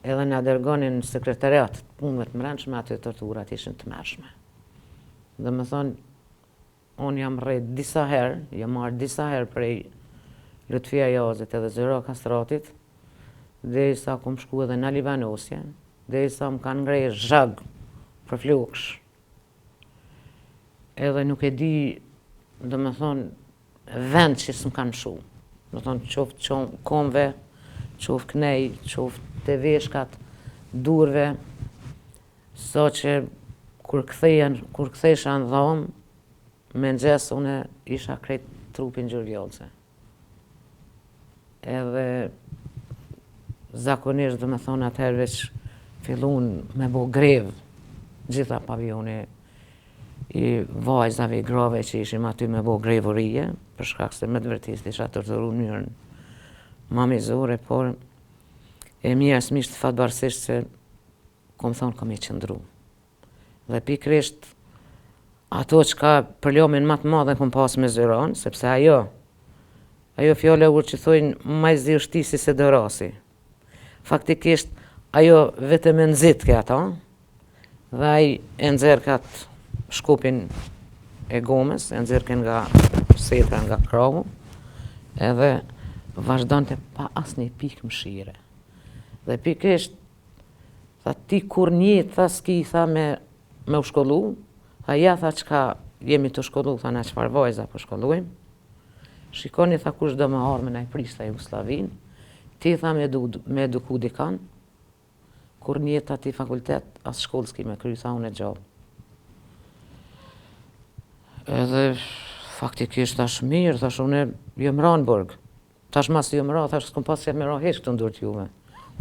S1: edhe na dërgonin në sekretariat të punëve të mbrëmshme, aty torturat ishin të tmerrshme. Do me thonë, unë jam rrejt disa herë, jam marrë disa herë prej Lutfia Jazit edhe Zero Kastratit, dhe sa kom shku edhe në Livanosje, dhe sa më kanë ngrej zhag për fluksh. Edhe nuk e di, do me thonë, vend që s'm kanë shu. Do thonë, qoftë komve, qoftë knej, qoftë të veshkat, durve, so që kur kthesha në dhomë, me nxes une isha krejt trupin gjurvjollce. Edhe zakonisht, do me thonë, atëherë veç fillun me bo grev gjitha pavioni i vajzave i grave që ishim aty me bo grevurije, për shkak se me të vërtetë isha torturu në mënyrën ma mizore, por e mirësisht fatbarësisht se kom thonë kom i qëndru. Dhe pikrisht ato që ka përlomin më të madhe kom pas me Zeron, sepse ajo fjole që thojnë ma i zi shtisi se dorasi. Faktikisht, ajo vetëm e nëzit ke ata, dhe ai e nxerr katë shkupin e gomës, e nxerr nga setra, nga krahu, edhe vazhdonte pa asnjë pikë mëshire. Dhe pikrisht, tha ti kur një, tha s'ki, tha me u shkollu, tha ja, tha qka jemi të shkollu, tha na qfar vajza po shkollujmë. Shikoni, tha kush do me arme na i prishta Jugoslavin, ti tha me eduku dikan, kur njët ati fakultet, as shkollë s'ki me kry, tha unë e gjallë. Edhe faktikisht tash mirë, tash unë jëm ra në burg. Tash mas jëm ra, tash s'kom pas që me ra heq këtë ndurët juve.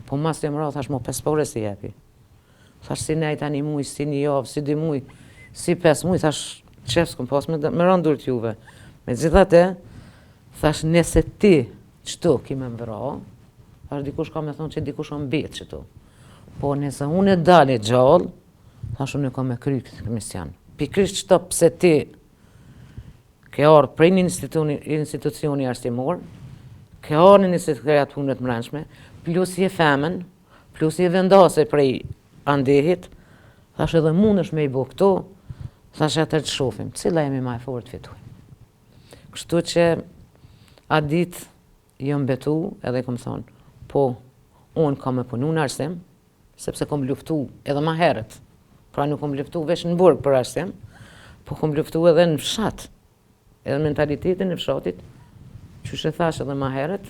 S1: Po mas jëm ra, tash mo 5 pore si jepi. Tash si nejta një muj, si një javë, si 2 muj, si 5 muj, thash qef s'kom pas me ra ndurët juve. Me gjithate, thash nëse ti qëto kime më vra, thash dikush ka me thonë që dikush o mbet qëto. Po nëse unë e dali gjallë, thash unë e ka me kry këtë mision. Pikrisht qëto pse ti ke ardhë prej një institucioni arsimor, ke ardhë një sekretariat punëve të mbrëmshme, plus i e femen, plus i e vendase prej andehit, thash edhe mund është me i bo këto, thash atër të shofim, cila jemi ma e fort fituj. Kështu që atë ditë jam betu edhe kom thonë, po, unë kam me punu në arsim, sepse kom luftu edhe ma herët, pra nuk kom luftu veç në burg për arsim, po kom luftu edhe në fshat, edhe mentalitetin e fshatit, që shë thash edhe ma herët,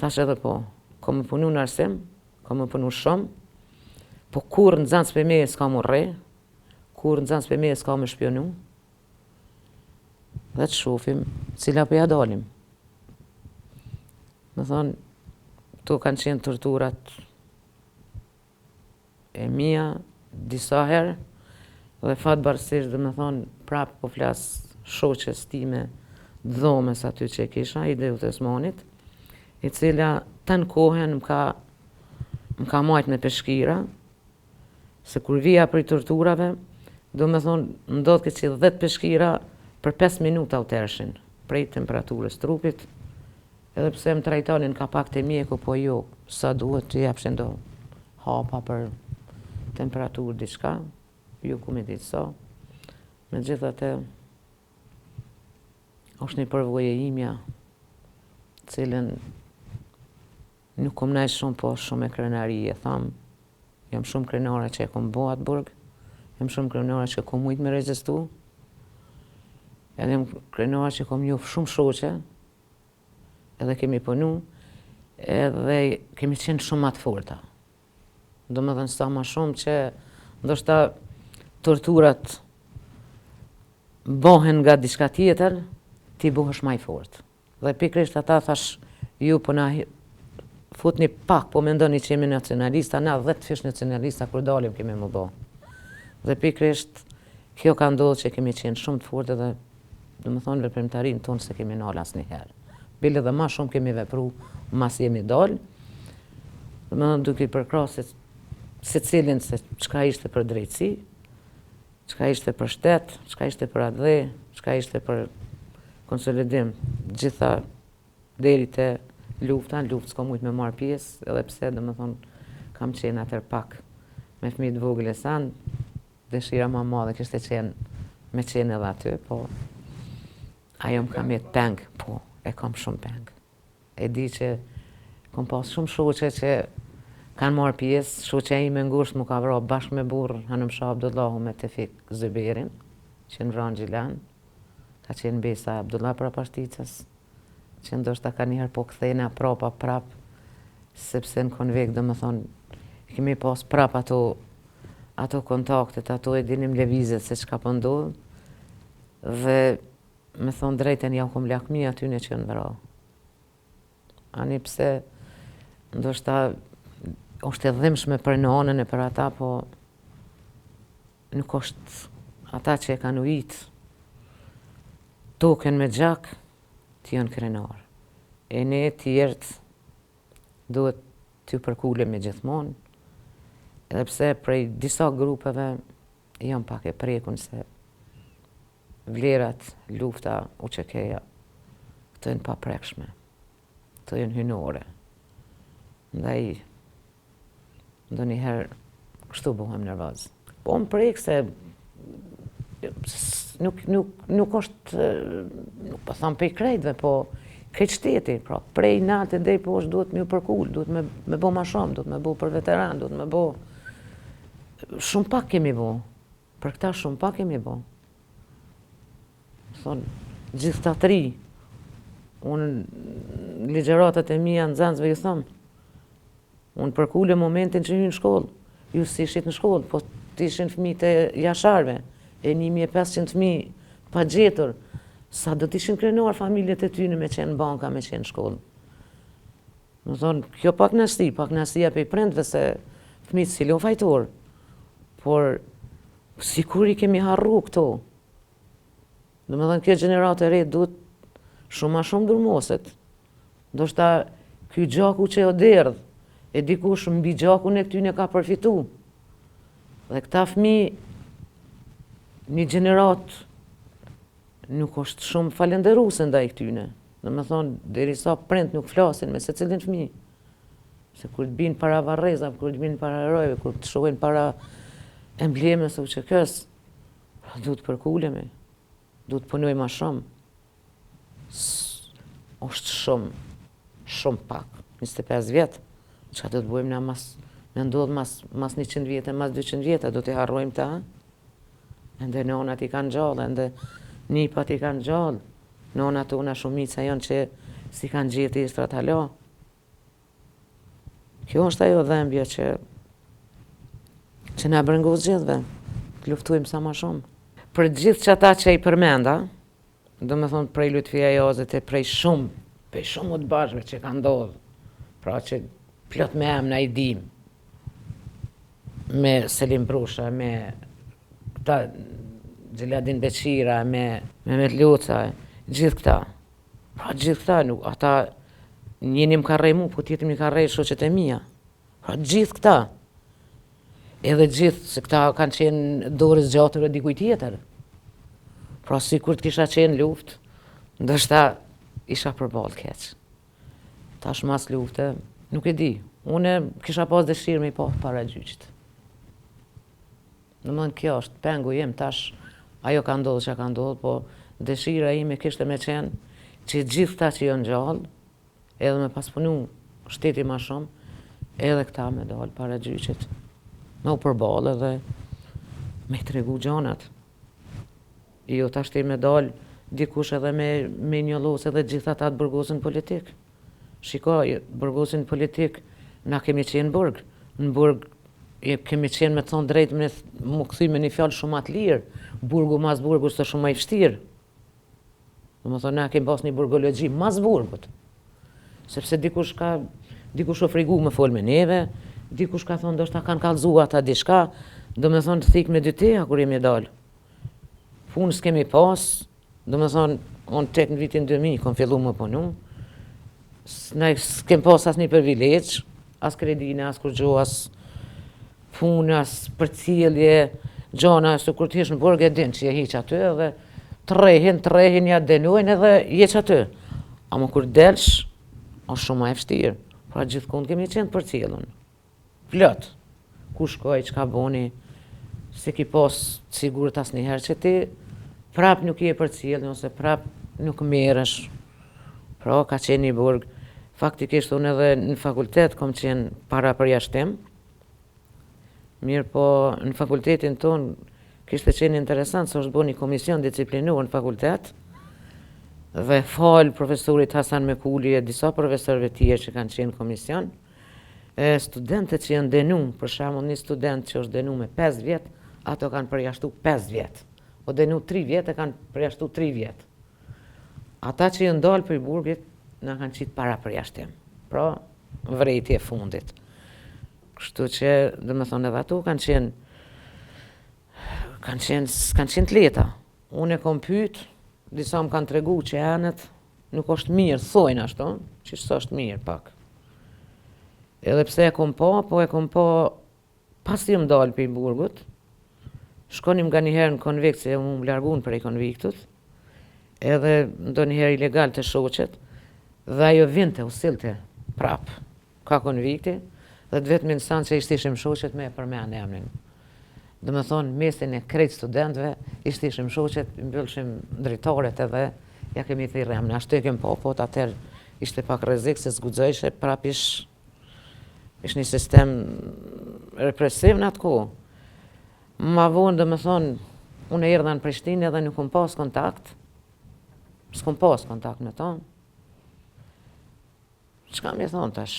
S1: thash edhe po, kom me punu në arsim, kom me punu shumë, po kur në zanës për me s'ka mu rre, kur në zanës për me s'ka me shpionu, dhe të shofim cila për ja dalim. Më thonë, to kanë qenë torturat e mia disa herë, dhe fatbarësisht dhe më thonë, prapë po flasë shoqes time dhomës aty që e kisha, i dhe Utesmonit, i cila të në kohën më ka majtë me peshkira, se kur vija për i torturave, do me thonë, ndodhë që 10 peshkira për 5 minuta u tershin, prej temperaturës trupit, edhe pse më trajtonin ka pak të mjeku, po jo, sa duhet të japshin do hapa për temperaturë diçka, ju ku me ditë sa. Me gjithate, është një përvoje imja, cilën nuk kom najtë shumë, po shumë e krenarije, thamë, jam shumë krenara që e kom bo atë burg, jam shumë krenara që kom mujtë me rezistu, edhe jam krenara që kom njohë shumë shoqe, edhe kemi punu, edhe kemi qenë shumë atë forta. Do më dhënë sa ma shumë që ndoshta torturat bohen nga diçka tjetër, ti bohesh ma i fort. Dhe pikrisht ata thash, ju po na futni pak, po mendoni që jemi nacionalista, na 10 fish nacionalista kur dalim kemi më bo. Dhe pikrisht kjo ka ndodhë që kemi qenë shumë të fortë dhe do më thonë veprimtarin tonë se kemi nalë asnjëherë. Bile dhe ma shumë kemi vepru mas jemi dalë, dhe më thonë duke i përkrasit se cilin se qka ishte për drejtësi, qka ishte për shtet, qka ishte për atë dhe, qka ishte për konsolidim, gjitha deri të lufta, luft s'ko mujtë me marë pjesë, edhe pse dhe më thonë kam qenë atër pak me fëmijë të vogël e sanë, dëshira ma madhe kishte qenë me qenë edhe aty, po ajo më kam jetë peng, po e kam shumë peng. E di që kom pas shumë shoqe që kanë marrë pjesë, shoqja ime ngushtë mu ka vra bashkë me burr Hanum Shah Abdullahu me Tefik Zyberin, që në vranë Gjilan, ka qenë Besa Abdullah Prapashticës, që ndoshta ka njëherë po kthejna prap, sepse në konvekt do më thonë, kemi pas prap ato kontaktet, ato e dinim levizet se çka po ndodh, dhe me thonë drejten ja kom lakmi aty në që në vra. Ani pse ndoshta është e dhimbshme për në anën e për ata, po nuk është ata që e kanë ujit token me gjak, të janë krenar. E ne tjerët duhet t'ju përkulemi gjithmonë, edhe pse prej disa grupeve jam pak e prekun se vlerat, lufta, uçekeja, këto janë paprekshme, këto janë hynore. Ndaj ndonjëherë kështu bëhem nervoz. Po më prek se nuk është, nuk po tham prej krejtve, po krejt shteti, pra prej natë deri poshtë duhet me u përkul, duhet me bo ma shumë, duhet me bo për veteran, duhet me bo shumë pak kemi bo. Për këta shumë pak kemi bo. Thonë, gjithë të tri, unë ligjeratat e mija në zanzve ju thëmë, unë përkule momentin që hynë në shkollë, ju si ishit në shkollë, po të ishin fëmijët e jasharve, e 1500 fëmijë pa gjetur, sa do t'ishin krenar familjet e tyne me qenë banka, me qenë shkollë. Më thonë, kjo pak nësia pe i prendve se fëmijët si lo fajtor, por sikur i kemi harru këto. Do më thonë, kjo gjeneratë e re duhet shumë ma shumë durmoset. Ndoshta ky gjaku që o derdh, e dikush mbi gjakun e këtyne ka përfitu. Dhe këta fëmijë, një gjenerat nuk është shumë falenderuse ndaj këtyne. Dhe me thonë, derisa prind nuk flasin me se cilin fëmijë. Se kur të binë para varreza, kur të binë para herojve, kur të shohin para emblemes u qekës, duhet përkulemi, duhet punoj ma shumë. Është shumë pak, 25 vjetë. Qa do të bojmë na me ndodhë mas 100 vjetë, mas 200 vjetë, do t'i harrojmë ta. Ende nonat i kanë gjallë, ende nipat i kanë gjallë. Nonat tona shumica janë që si kanë gjetë i strat hala. Kjo është ajo dhembja që na brengos gjithve, të luftujmë sa ma shumë. Për gjithë që ata që i përmenda, do me thonë prej Lutfia Jazit e prej shumë Për shumë të bashkëve që ka ndodhë, pra që plot me emna i dim, me Selim Brusha, me këta Gjeladin Beqira, me Mehmet Luca, gjithë këta. Pra gjithë këta, nuk, ata njëni më ka rej mu, po tjetër më ka rej shoqet e mija. Pra gjithë këta. Edhe gjithë, se këta kanë qenë dorës gjatër e dikuj tjetër. Pra si kur të kisha qenë luft, ndështë isha përballë keq. Tash mas lufte, nuk e di. Une kisha pas dëshirë me i pa para gjyqit. Në mëndë kjo është pengu jem, tash ajo ka ndodhë që ka ndodhë, po dëshira ime kishte me qenë që gjithë ta që janë gjallë, edhe me pas punu shteti ma shumë, edhe këta me dalë para gjyqit. Me u përballë edhe me të regu gjanat. Jo tash ti me dalë dikush edhe me njëllos edhe gjitha ta të burgosin politik. Shikoj, burgosin politik na kemi qenë burg. Në burg kemi qenë me thonë drejt me më këthy me një fjallë shumë atë lirë. Burgu mas burgu së shumë ma i fështirë. Dhe më thonë, na kemi pas një burgologji mas burgut. Sepse dikush o frigu me folë me neve, dikush ka thonë, do shta kanë kalzua ata dishka, do me thonë të thik me dyteja kur jemi dalë. Punë s'kemi pas, do me thonë, unë tek në vitin 2000, kom fillu më punu, s'kem pas as një privilegj, as kredine, as kur gjo, as punë, as përcjellje, gjona, se kur t'hesh në burg e din që je hiq aty, edhe të ja denujnë edhe jeq aty. Ama kur delsh, është shumë ma e fështirë, pra gjithkund kemi qenë përcjellën. Plot, ku shkoj, që ka boni, se ki pas sigurët as njëherë që ti, prap nuk je përcjellën, ose prap nuk merresh. Pra, ka qenë një burg. Faktikisht, unë edhe në fakultet kom qenë para përjashtim. Mirë po, në fakultetin tonë, kishte qenë interesant, se është bo një komision disciplinur në fakultet, dhe falë profesorit Hasan Mekuli e disa profesorëve tjerë që kanë qenë komision, studentët që janë denu, për shembull një student që është denu me 5 vjet, ato kanë përjashtu 5 vjet. O denu 3 vjet e kanë përjashtu 3 vjet. Ata që janë dalë për i burgit, na kanë qitë para përjashtim. Pra, vrejtje e fundit. Kështu që, dhe me thonë edhe ato, kanë qenë të leta. Unë e kom pyet, disa më kanë tregu që anët nuk është mirë, thojnë ashtu, që së është mirë pak. Edhe pse e kom pa, po e kom pa pas të jëmë dalë për i burgut, shkonim nga njëherë në konvikt, se më largun për i konviktut, edhe ndo njëherë ilegal të shoqet, dhe ajo vinte, u silte prap, ka konvikti, dhe të vetë minësan që ishtishim shoqet me e përmen e emnin. Dhe me thonë, mesin e krejt studentve, ishtishim shoqet, mbyllshim dritaret edhe, ja kemi thirë emnin. Ashtu e kem po të atër ishte pak rrezik, se zgudzojshe, prap ish një sistem represiv në atë ku. Ma vonë, dhe me thonë, unë e erdha në Prishtinë edhe nuk kom pas kontakt, s'kom pas kontakt me ta. Çka mi thonë tash?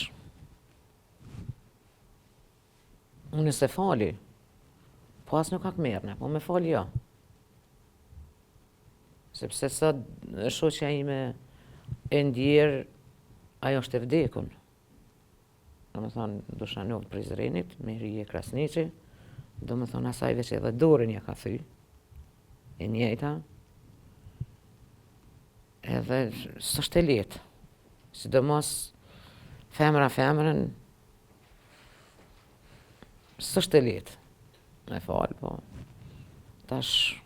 S1: Unë se fali, po as nuk ka këmerne, po me fali jo. Sepse sot shoqja ime e ndjerë, ajo është e vdekun. Do me thonë, Dushanov Prizrenit, Mehri e Krasniqi, do me thonë asaj veç edhe dorën ja ka thy, e njejta, edhe s'është e letë. Sidomos femrën, s'është e letë. Me falë, po. Tash,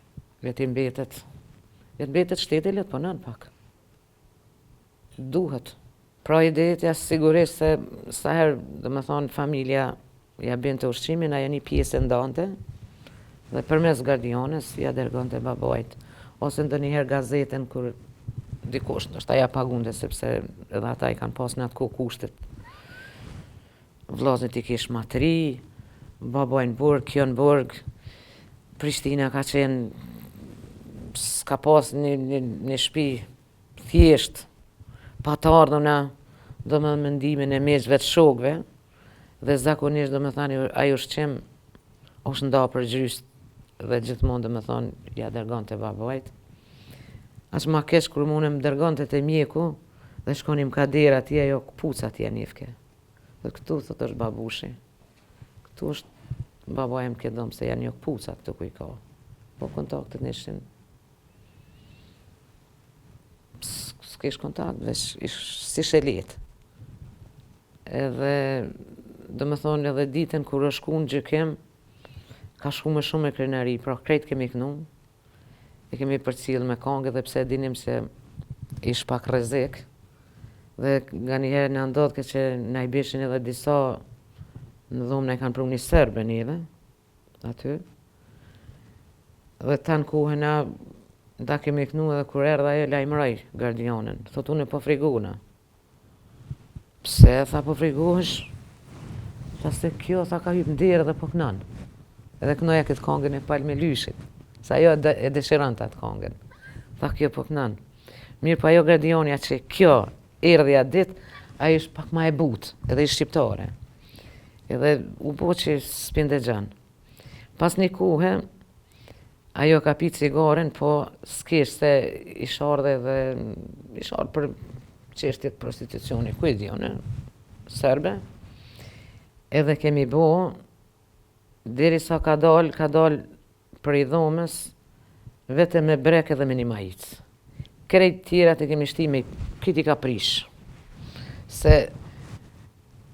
S1: vetë mbetet shteti letë, po nën pak. Duhet. Pra ideja sigurisht se sa herë, dhe me thonë, familja ja bën të ushqimin, ajo një pjesë ndante, dhe përmes gardiones ja dërgonte babajt, ose ndonjëherë gazetën kur dikush, ndoshta ja pagunte, sepse edhe ata i kanë pas në atë kohë kushtet. Vllazët i kish matri, babaj në burg, kjo në burg, Prishtina ka qenë, s'ka pas një shtëpi thjesht, pa të ardhuna, do me mendimin e meshve të shokve, dhe zakonisht do me thani, ajo ushqim është nda për gjyst, dhe gjithmonë do me thonë, ja dërgon të babajt. As ma kesh kur mune më dërgon të mjeku, Dhe shkonim kader atje, ajo këpuca atje njefke. Dhe këtu, thot, është babushi. Këtu është babajem këtë dëmë, se janë një këpuca këtu ku i ka. Po kontaktet nishin. S'kesh kontakt, veç si shelet. Edhe, do me thonë, edhe ditën kur është shku në gjykim, ka shku më shumë e krenari, pra krejt kemi kënu, e kemi përcil me kongë, dhe pse dinim se ish pak rrezik, dhe nga njëherë në ndodhë që na i bishin edhe disa, në dhomë na i kanë pru një sërbe njëve, aty, dhe tanë kuhena, da kemi kënu edhe kur erdha e lajmëroj gardionin, thot unë po friguna. Pse, tha po friguhesh? Tha se kjo, tha ka hyp ndirë dhe po kënan. Edhe kënoja këtë kongën e palë me lyshit, sa ajo e dëshiron të atë kongën. Tha kjo po kënan. Mirë pa ajo gardionja që kjo erdhi atë dit, ajo ishtë pak ma e butë, edhe ishtë shqiptare. Edhe u po që s'pinde gjanë. Pas një kuhe, ajo ka pi cigaren, po s'kesh se ishtë ardhe dhe ishtë ardhe për çështjet prostitucioni, ku i dione, serbe. Edhe kemi bo, deri sa ka dal për i dhomës, vetëm me brek edhe me një majic. Krejt tjera të kemi shtimi, kiti ka prish. Se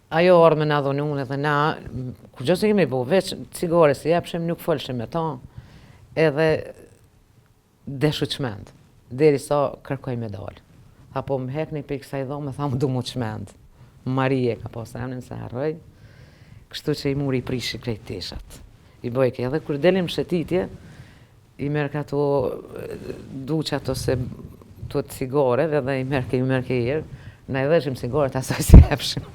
S1: ajo ardhë me na dhoni unë edhe na, ku gjë se kemi bo, veç cigare se jepshem, nuk folshem me ta, edhe deshu qmend, deri sa kërkoj me dalë. Tha po më hekni për i kësaj dhome, tha më du mu qmend. Marije ka pas emnin se harroj, kështu që i muri i prishi krejt teshat. I bojke edhe kur delim shëtitje, i merë këto duqat ose të cigare dhe i merë kejër, na i dheshim cigare të asaj si hepshim.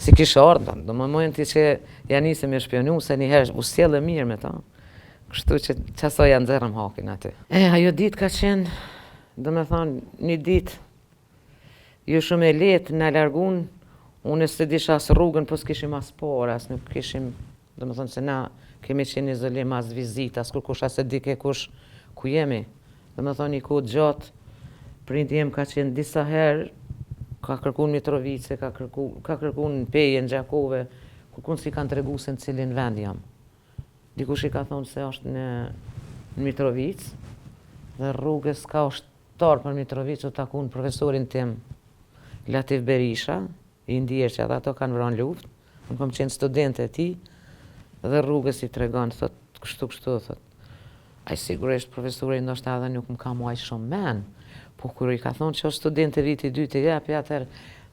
S1: Si kishë ardhë, do më momenti që janë nisë me shpionu, se njëherë u sjellë mirë me ta, kështu që qaso janë zërëm hakin aty. Ajo dit ka qenë, do me thonë, një dit, ju shumë e letë në largun, unë se disha as rrugën, po s'kishim as por, as nuk kishim, do me thonë se na kemi qenë izolim as vizit, as kur kush as e dike kush ku jemi. Do me thonë një kohë gjatë, prindi jem ka qenë disa herë, ka kërkun Mitrovice, ka kërkun në Peje, në Gjakove, kërkun si kanë tregu se në cilin vend jam. Dikush i ka thonë se është në Mitrovice, dhe rrugës ka ushtar për Mitrovice u takun profesorin tim Latif Berisha, i ndjerë që ato kanë vranë luft, unë kom qenë studente e ti, dhe rrugës i tregon, thot, kështu, thot. Ai sigurisht profesori ndoshta edhe nuk më ka muaj shumë men, po kur i ka thonë që është studente viti 2 të jepi atër,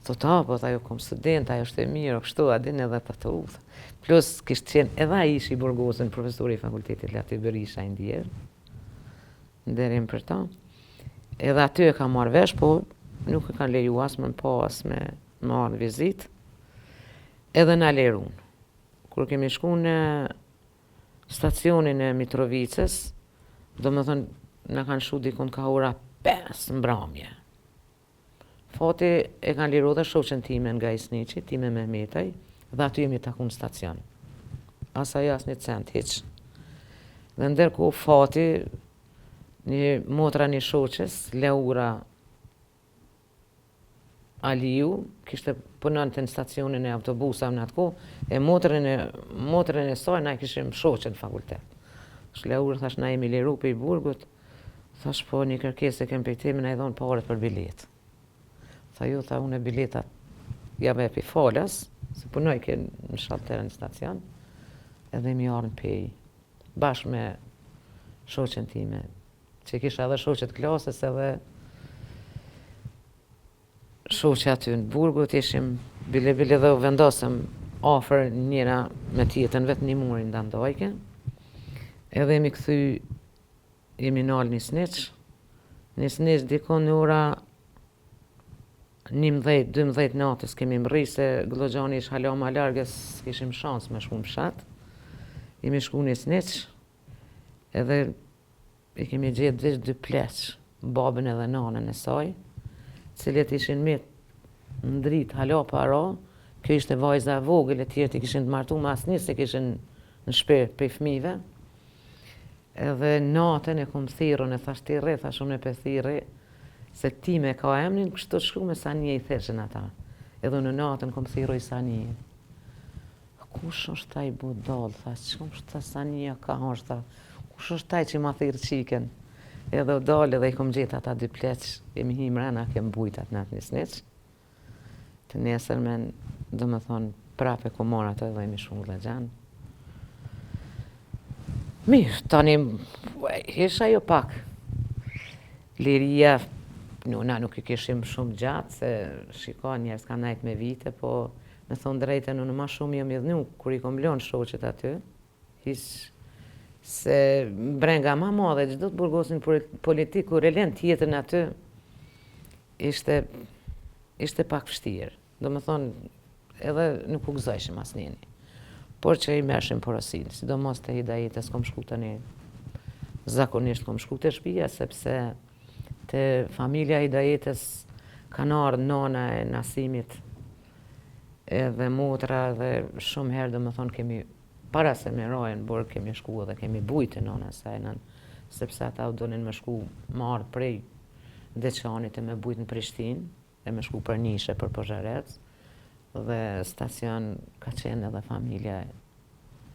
S1: thot, po ajo kom studente, ajo është e mirë, kështu, adin edhe të të uthë. Plus, kishtë qenë edhe ai ishi burgosën profesori i fakultetit Latif Berisha i ndjerë, nderim për ta. Edhe aty e ka marrë vesh, po nuk e ka leju as më pas me marrë vizit, edhe na lerun. Kur kemi shku në stacionin e Mitrovicës, do me thënë, na kanë shu dikun ka ora 5 mbrëmje. Fati e kanë liru dhe shoqen time nga Isniqi, time Mehmetaj, dhe aty jemi taku në stacion. Asaj as një cent, hiq. Dhe ndërku fati, një motra një shoqes, Leura Aliu, kishte punon të në stacionin e autobusa në atë ko, e motrën e saj na i kishim shoqe në fakultet. Leura thash na jemi liru për i burgut, thash po një kërkesë e kem për temi na i dhonë paret për bilet. Tha ju, tha unë e biletat jam e pi falas, se punoj ke në shalterën në stacion, edhe mi arën pej, bashkë me shoqen time, që kisha edhe shoqet klasës edhe shoqe aty në burgut, ishim bile dhe u vendosëm afer njëra me tjetën, vetë një murin nda ndajke, edhe jemi këthy, jemi nalë një Sniq dikon në ora 11-12 natës kemi mri, se Glogjani ish hala ma largës, kishim shans me shku në pshat. Jemi shku një Sniq, edhe i kemi gjetë veç 2 pleq, babën edhe nanën e saj, cilët ishin mitë në dritë hala para, kjo ishte vajza e vogël, e tjerët i kishin të martu ma asnis, se kishin në shpe për fmive. Edhe natën e kom thirën, e thash ti rre, thash unë e pe thirë, Se ti me ka emnin, kështu shkru me Sanje I theshin ata. Edhe në natën kom thiroj Sanje. Kush është taj budall, tha, që është ta Sanja ka është ta, kush është taj që ma thirë qiken. Edhe u dalë edhe I kom gjetë ata dy pleq, kemi hi mrena, kem bujtat në atë një snitch. Të nesërmen, do me thonë, prape ku mora ato edhe imi shumë dhe gjanë. Mirë, tani, isha jo pak. Liria, na nuk I kishim shumë gjatë, se shiko njerës ka najt me vite, po me thonë drejten, unë ma shumë jam idhnu, kur I kom lonë shoqet aty, se brenga ma madhe, gjithdo të burgosin politik, kur e len tjetën aty, ishte pak vështirë. Do me thonë, edhe nuk u gëzojshim asnjëni. Por që I mershim porosin, sidomos të Hidajetes kom shku tani, zakonisht kom shku të shtëpia, sepse të familja Hidajetes kanë ardhur nona e Nasimit, edhe motra, dhe shumë herë do me thonë kemi, para se me rojën burg, kemi shku edhe kemi bujtë nona sajnën, sepse ata u donin me shku më ardhë prej Deçanit e me bujtë në Prishtinë, e me shku për Nishe, për Pozharec, dhe stacion ka qenë edhe familja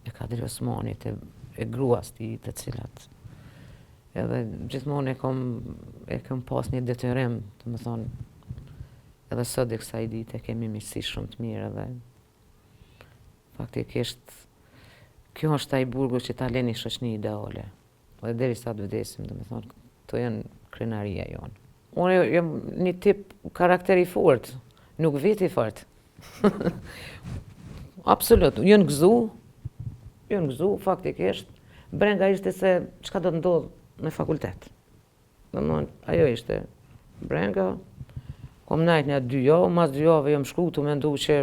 S1: e Kadri Osmanit, e gruas ti të cilat. Edhe gjithmonë e kom pas një detyrim, të më thonë, edhe sot e kësaj dite kemi miqësi shumë të mirë edhe faktikisht kjo është ai burgu që ta leni shoqni ideale. Dhe deri sa të vdesim, do me thonë, to janë krenaria jonë. Unë jam një tip karakteri fort, nuk veti fort. Absolut, jënë gëzu, faktikisht, brenga ishte se çka do të ndodhë në fakultet. Dhe më ajo ishte brenga, kom najt një 2 javë, mas 2 javë jam shku të mendu që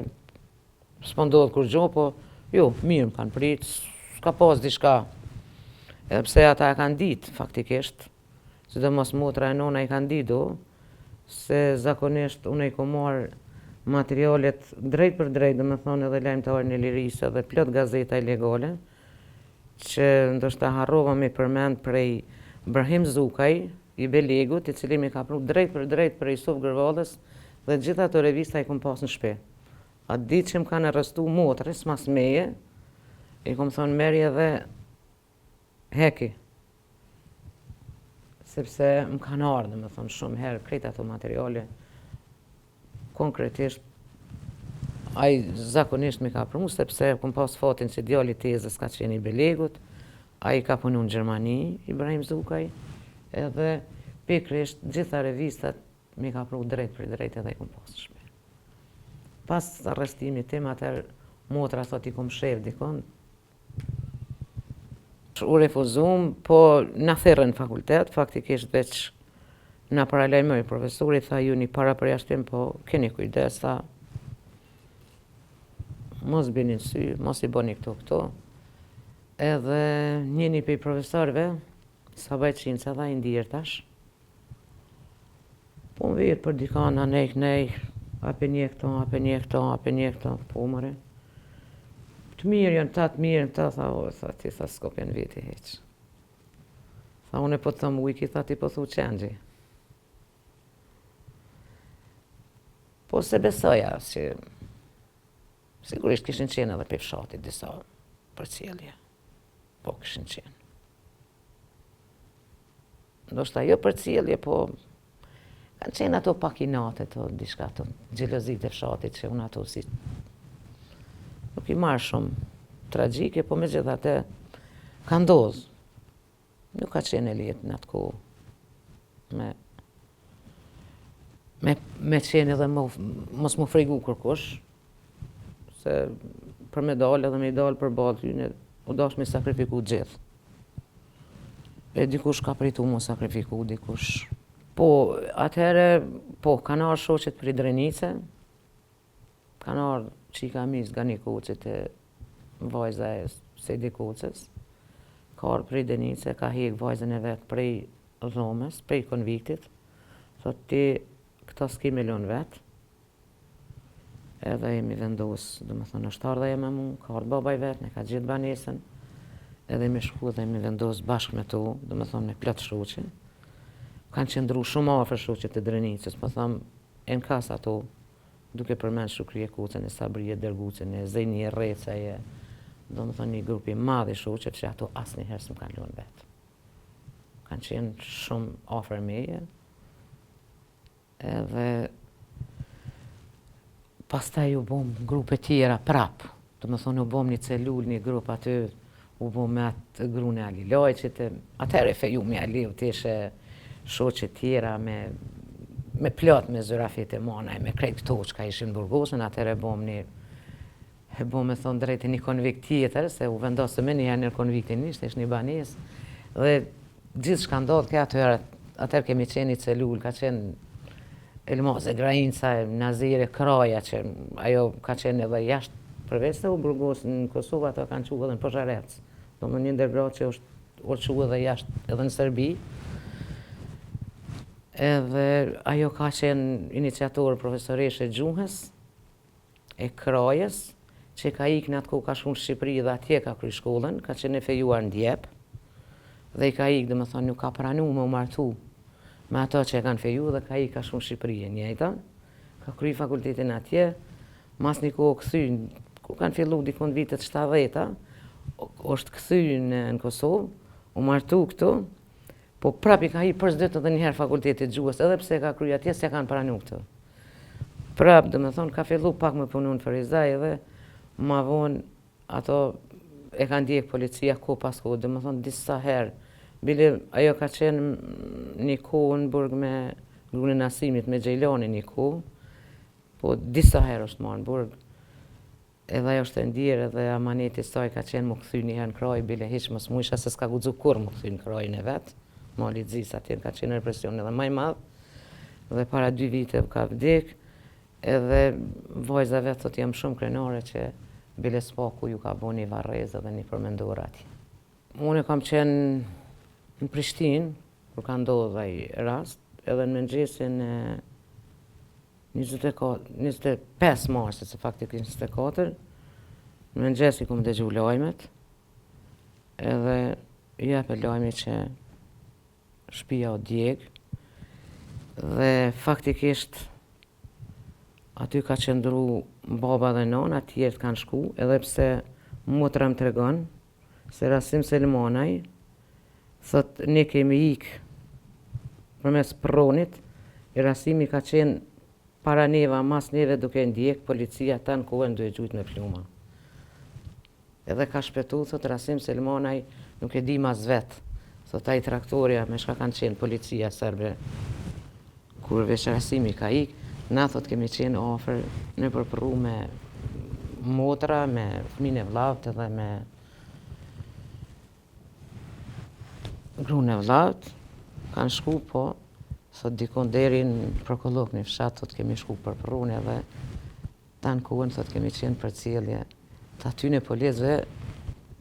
S1: s'po ndodhë kur gjo, po jo, mirë më kanë prit, s'ka pas diçka. Edhe pse ata e kanë ditë, faktikisht, sidomos motra e nona I kanë ditë, se zakonisht unë I kom marrë materialet drejt për drejt, dhe me thonë edhe lajmëtarën e Lirisë edhe plot gazeta ilegale, që ndoshta harrova me përmend prej Brahim Zukaj, I Belegut, I cili mi ka pru drejt për drejt për Jusuf Gërvallës, dhe gjitha ato revista I kom pas në shtëpi. Atë ditë që më kanë arrestu motrës mas meje, I kom thonë merri edhe heki. Sepse më kanë ardhur, më thonë shumë herë, krejt ato materiale, konkretisht, ai zakonisht mi ka pru, sepse kom pas fatin që djali tezës ka qenë I Belegut, ai ka punu në Gjermani, Ibrahim Zukaj, edhe pikrisht gjitha revistat mi ka pru drejt për drejt edhe I kom pas në shtëpi. Pas arrestimit tim, atër motra thot I kom shef dikon, u refuzum, po na therrën në fakultet, faktikisht veç na paralajmëri profesori, tha ju një para përjashtim, po keni kujdes, tha mos bini në sy, mos I bëni këto. Edhe njëni prej profesorëve, Sabaj Çinca, dha I ndirë tash. Po më virë për dikana, nej, ape një këto, po mëre. Të mirë janë, ta të mirë, ta, tha, ti, tha, s'kopjen veti heq. Tha, unë po të thëmë ujki, tha, ti po thu qenëgji. Po se besoja, që sigurisht kishin qenë edhe për fshatit disa përcjellje. Po kishin qenë. Ndoshta jo përcjellje, po kanë qenë ato pakinate, ato diçka, ato xhelozit e fshatit, që unë ato si nuk I marrë shumë tragjike, po megjithatë ka ndodhur. Nuk ka qenë e lehtë në atë kohë me qenë edhe mos më fregu kërkush, se për me dalë edhe me I dalë për balë tyne, u dash me sakrifiku gjithë. E dikush ka pritu mu sakrifiku, dikush. Po, atëhere, po, kanë ardhur shoqet për I Drenice, kanë ardhur qika mis nga një kuqit e vajza e Sejdi Kucës, ka ardhur për I Drenice, ka hek vajzën e vetë prej dhomës, prej konviktit, thot ti këta s'ki me lën vetë, edhe jemi vendosë, do me thonë është ardha me mu, ka ardhur babaj vetë, ne ka gjithë banesën, edhe jemi shku dhe jemi vendosë bashkë me to, do me thonë me plot shoqin. kanë qëndru shumë afër shoqet e Drenicës, po thamë, e në kas ato, duke përmend Shukrije Kucën, e Sabrije Dergucën, e Zejnije Recaje, do më thonë një grupi madh i shoqet që ato asnjëherë s'm kanë lënë vetë. Kanë qenë shumë afër meje, edhe pastaj u bom grupe tjera prap, do më thonë u bom një celul, një grup aty, u bom me atë grune Ali Lajqit, atëherë feju me Aliu të ishe shoqe tjera me plot me zyrafit e manaj, me krejt këto që ka ishin Burgosën, atëherë e bom me thonë drejtë një konvikt tjetër, se u vendosë me njëherë një konviktin ishte një banes, dhe gjithë shka ndodhë ke atëherë kemi qenë i celul, ka qenë Elmaze Grajinca, Nazire Kraja, që ajo ka qenë edhe jashtë, përveç se u Burgosë në Kosovë, ato kanë quë edhe në Pozharec, do më një ndërgratë që është quë edhe jashtë edhe në Serbi, edhe ajo ka qenë iniciatorë profesoreshe gjuhës, e Krajës, që ka ikë në atë ku ka shku në Shqipëri dhe atje ka kry shkollën, ka qenë e fejuar në Djep, dhe i ka ikë, dhe më thonë, nuk ka pranu me u martu me ato që e kanë feju dhe ka ikë ka shku në Shqipëri e njëjta, ka kry fakultetin atje, mas një kohë këthy, ku kanë fillu dikon vitet 70-a, është këthy në Kosovë, u martu këtu, po prap i ka i përsdet edhe njëherë fakultetit gjuhës, edhe pse ka kry atje, se kanë pranu këtu. Prap, dhe me thonë, ka fillu pak me punu në Ferizaj edhe, ma vonë, ato e kanë ndjek policia ko pas ko, dhe me thonë, disa herë, bile ajo ka qenë një kohë në burg me grunin Asimit, me Gjejlani një kohë, po disa herë është marë në burg, edhe ajo është e ndjerë edhe amaneti saj ka qenë më këthy njëherë në Kraj, bile hiq mos mujsha se s'ka guxu kur më këthy në Krajin e vetë, mali Dzis atje ka qenë represion edhe maj madhë, dhe para 2 vite ka vdek, edhe vajza vetë thot jam shumë krenare që bile s'paku ju ka bo një varrez edhe një përmendor atje. Unë kam qenë në Prishtinë, kur ka ndodhur ai rast, edhe në mëngjesin 25 marsit, se faktikisht 24, në mëngjes i kom dëgju lajmet, edhe jep e lajmi që shtëpia o djeg, dhe faktikisht aty ka qëndru baba dhe nana, tjerët kanë shku, edhe pse motra më tregon se Rasim Selmanaj thot ne kemi ikë përmes pronit, i Rasimi ka qenë para neva, mas neve duke ndjek, policia ta në kohën duhe gjujt me pluma. Edhe ka shpetu, thot Rasim Selmanaj, nuk e di mas vetë, thot ai traktoria me shka kanë qenë policia serbe, kur veç Rasimi ka ikë, na thot kemi qenë ofër në përpru me motra, me fëmijën e vllavt edhe me grunë e vllavt, kanë shku po, thot dikon deri në Prokollok një fshat, thot kemi shku përprune edhe ta në kohën thot kemi qenë për cilje të atyne policëve,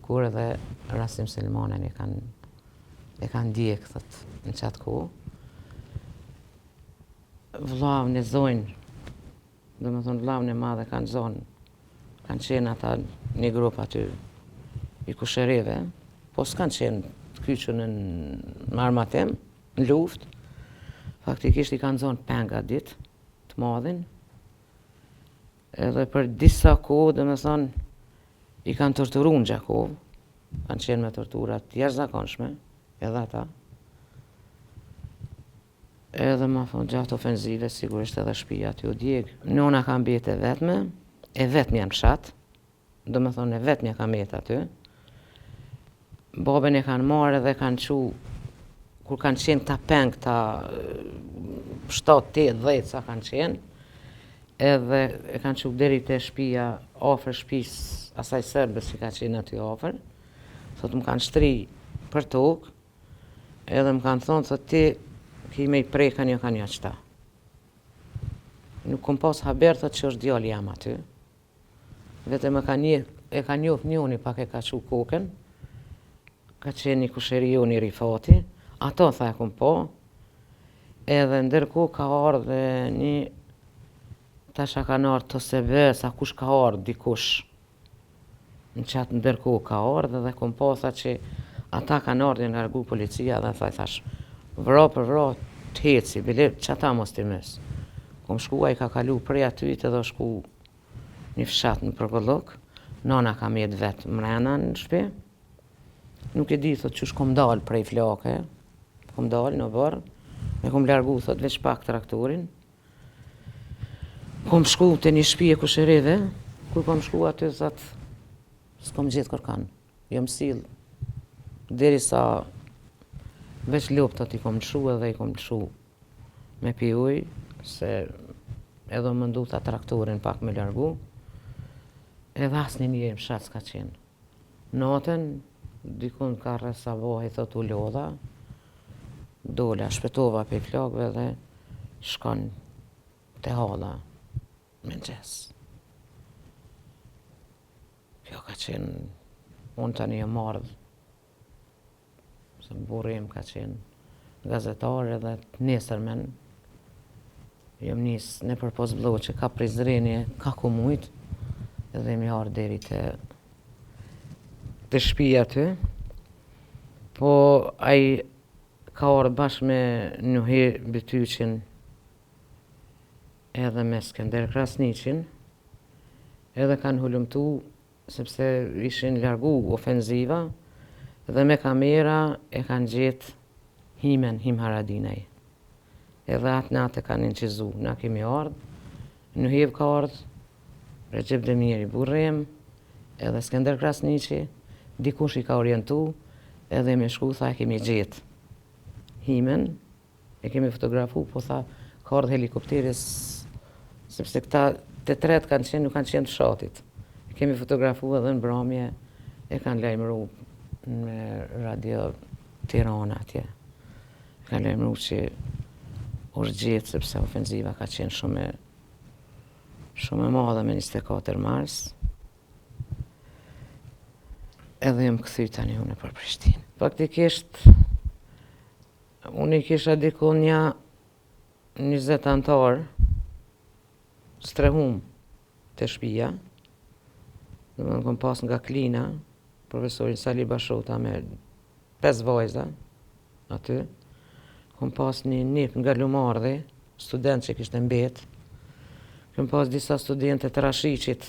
S1: kur edhe Rasim Selmanen e kanë ndjek, thot, në qatë kohë. Vllavën e zonjë, dhe me thonë vllavën e madhe kanë zonë, kanë qenë ata një grup aty i kushereve, po s'kanë qenë të kyqën në armatim, në luft, faktikisht i kanë zonë penga ditë, të madhin, edhe për disa kohë, dhe me thonë, i kanë torturu në Gjakovë, kanë qenë me torturat jashtëzakonshme, edhe ata, edhe ma thonë gjatë ofenzive, sigurisht edhe shtëpia aty u djeg. Nona ka mbet e vetme, e vetmja në fshat, do me thonë e vetmja ka mbet aty. Babën e kanë marrë dhe kanë qu, kur kanë qenë ta peng, ta 7, 8, 10 sa kanë qenë, edhe e kanë qu deri te shtëpia, afër shtëpisë asaj serbes që ka qenë aty afër. Thot më kanë shtri për tokë, edhe më kanë thonë, thot ti ki me i prej kanë jo kanë jo qëta. Nuk kom pas haber, thot që është djali jam aty. Vetëm e ka njof njoni pak e ka qu kokën, ka qenë një kusheri jo një Rifati, ato tha e kom po, edhe ndërkohë ka ardhë një, tasha kanë ardhë të sebe, sa kush ka ardhë dikush, në qatë ndërkohë ka ardhë, dhe kom po tha që ata kanë ardhë nga rgu policia, dhe thash, vra për vra, të heci, bile që ata mos t'i mes. Kom shku, a i ka kalu prej aty, të edhe shku një fshat në Përgollok, nana ka mjetë vetë mrena në shpi. Nuk e di, thot, qysh kom dal prej flake, kom dal në barë, me kom largu, thot, veç pak traktorin. Kom shku të një shpi e kusherive, kur kom shku aty, thot, s'kom gjithë kërkan, jo m'sill. Deri sa veç loptat i kom lëshu edhe i kom lëshu me pi ujë, se edhe më ndu ta traktorin pak me largu, edhe asni një më shat s'ka qenë. Natën, dikun ka rreth sabahi, thot u lodha, dola, shpetova pe flakve dhe shkon te hala me ngjes. Kjo ka qenë, unë tani e mardh, se burri im ka qenë gazetar edhe nesërmen, jam nis në përpos bloqe, ka prizrenje, ka ku mujt, edhe mi ardh deri të shpia aty. Po ai ka ardh bashkë me Nuhi Bytyqin edhe me Skender Krasniqin, edhe kanë hulumtu sepse ishin largu ofenziva dhe me kamera e kanë gjetë Himen Him Haradinaj. Edhe atë natë e kanë inqizu, na kemi ardhë, Nuhiv ka ardhë, Recep Demiri burrem, edhe Skender Krasniqi, dikush i ka orientu, edhe me shku, tha e kemi gjetë Himen, e kemi fotografu, po tha, ka ardhë helikopteris, sepse këta të tret kanë qenë, nuk kanë qenë të shatit. E kemi fotografu edhe në Bramje, e kanë lajmëru me radio Tirana atje. E kanë lajmëru që është gjetë, sepse ofenziva ka qenë shumë e madhe me 24 mars. Edhe jam këthy tani unë për Prishtinë. Faktikisht, unë i kisha dikun një 20 antar, strehum të shpia, dhe më kom pas nga Klina, profesorin Sali Bashota me 5 vajza aty, kom pas një nip nga Lumardhi, student që kishte mbet, kom pas disa studente të Rashiqit,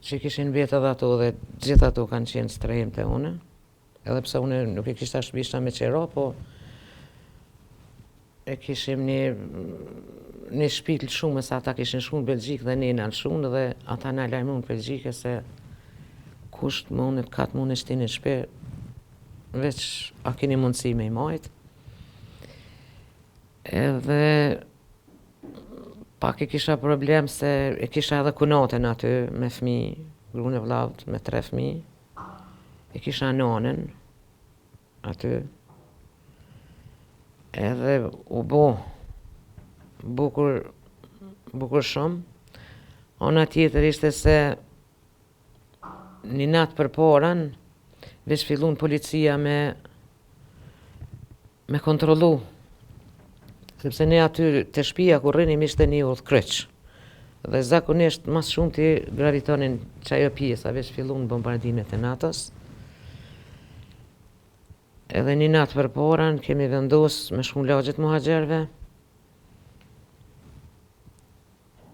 S1: që kishin mbet edhe ato dhe gjithë ato kanë qenë strehim të une, edhe pse une nuk e kishta shpisha me qera, po e kishim një shpit lëshume, se ata kishin shku në Belgjik dhe ne në lëshume, dhe ata na lajmu në Belgjike se kush të mundet, ka të mundet shti në shpe, veç a keni mundësi me i majt. Edhe pak e kisha problem se e kisha edhe kunaten aty me fmi, grune vllavt me 3 fmi, e kisha nanën aty, edhe u bo bukur shumë. Ana tjetër ishte se një natë përpara, veç fillun policia me kontrollu, sepse ne aty të shpia kur rrinim ishte një udhë kryq. Dhe zakonisht mas shumë ti gravitonin qajo pjesa, veç fillun bombardimet e NATO-s. Edhe një natë përpara kemi vendos me shku lagjet muhagjerve,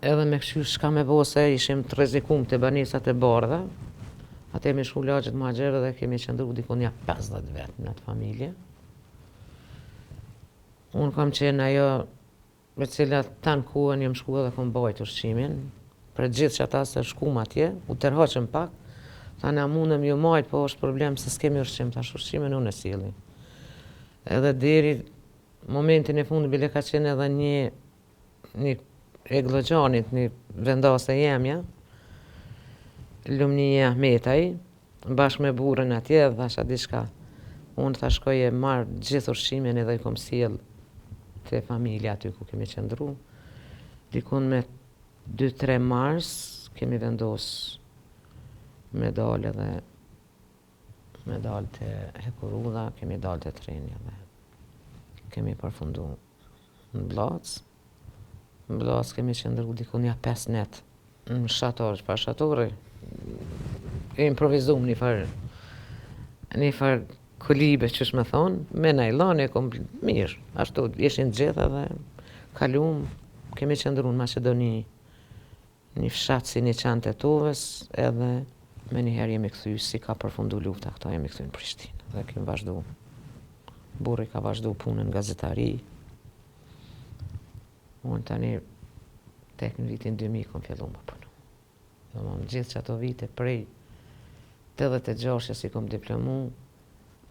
S1: edhe me kështu shka me bo se ishim të rrezikum të banesat e bardha, atë me shku lagjet muhagjerve dhe kemi qëndru dikon ja 50 vetë në atë familje. Unë kam qenë ajo me cila tanë kuën jam shku edhe kom bajt ushqimin, për gjithë që ata se shkum atje, u tërhoqëm pak, tha na mundem ju majt, po është problem se s'kemi ushqim, tash ushqimin unë e silli. Edhe deri momentin e fundit bile ka qenë edhe një e Glogjanit, një vendase jemja, Lumnia Ahmetaj, bashkë me burën atje, dhe thasha diçka, unë tha shkoj e marrë gjithë ushqimin edhe i kom sjell te familja aty ku kemi qëndru. Dikun me 2-3 mars kemi vendos me dalë edhe me dalë të Hekurudha, kemi dalë të Trenja dhe kemi përfundu në Blac. Në Blac kemi qëndru dikun ja 5 net në shator, pa shatori, e improvizum një farë kolibe qësh me thonë, me najlon e kom mirë, ashtu ishin gjitha dhe kalum, kemi qëndru në Macedoni një fshatë si një qanë të Tovës, edhe me njëherë jemi këthy, si ka përfundu lufta, këta jemi këthy në Prishtinë, dhe kemi vazhdu. Burri ka vazhdu punën gazetari. Unë tani, tek në vitin 2000, kom fillu më punu. Dhe më gjithë që ato vite, prej 86 si kom diplomu,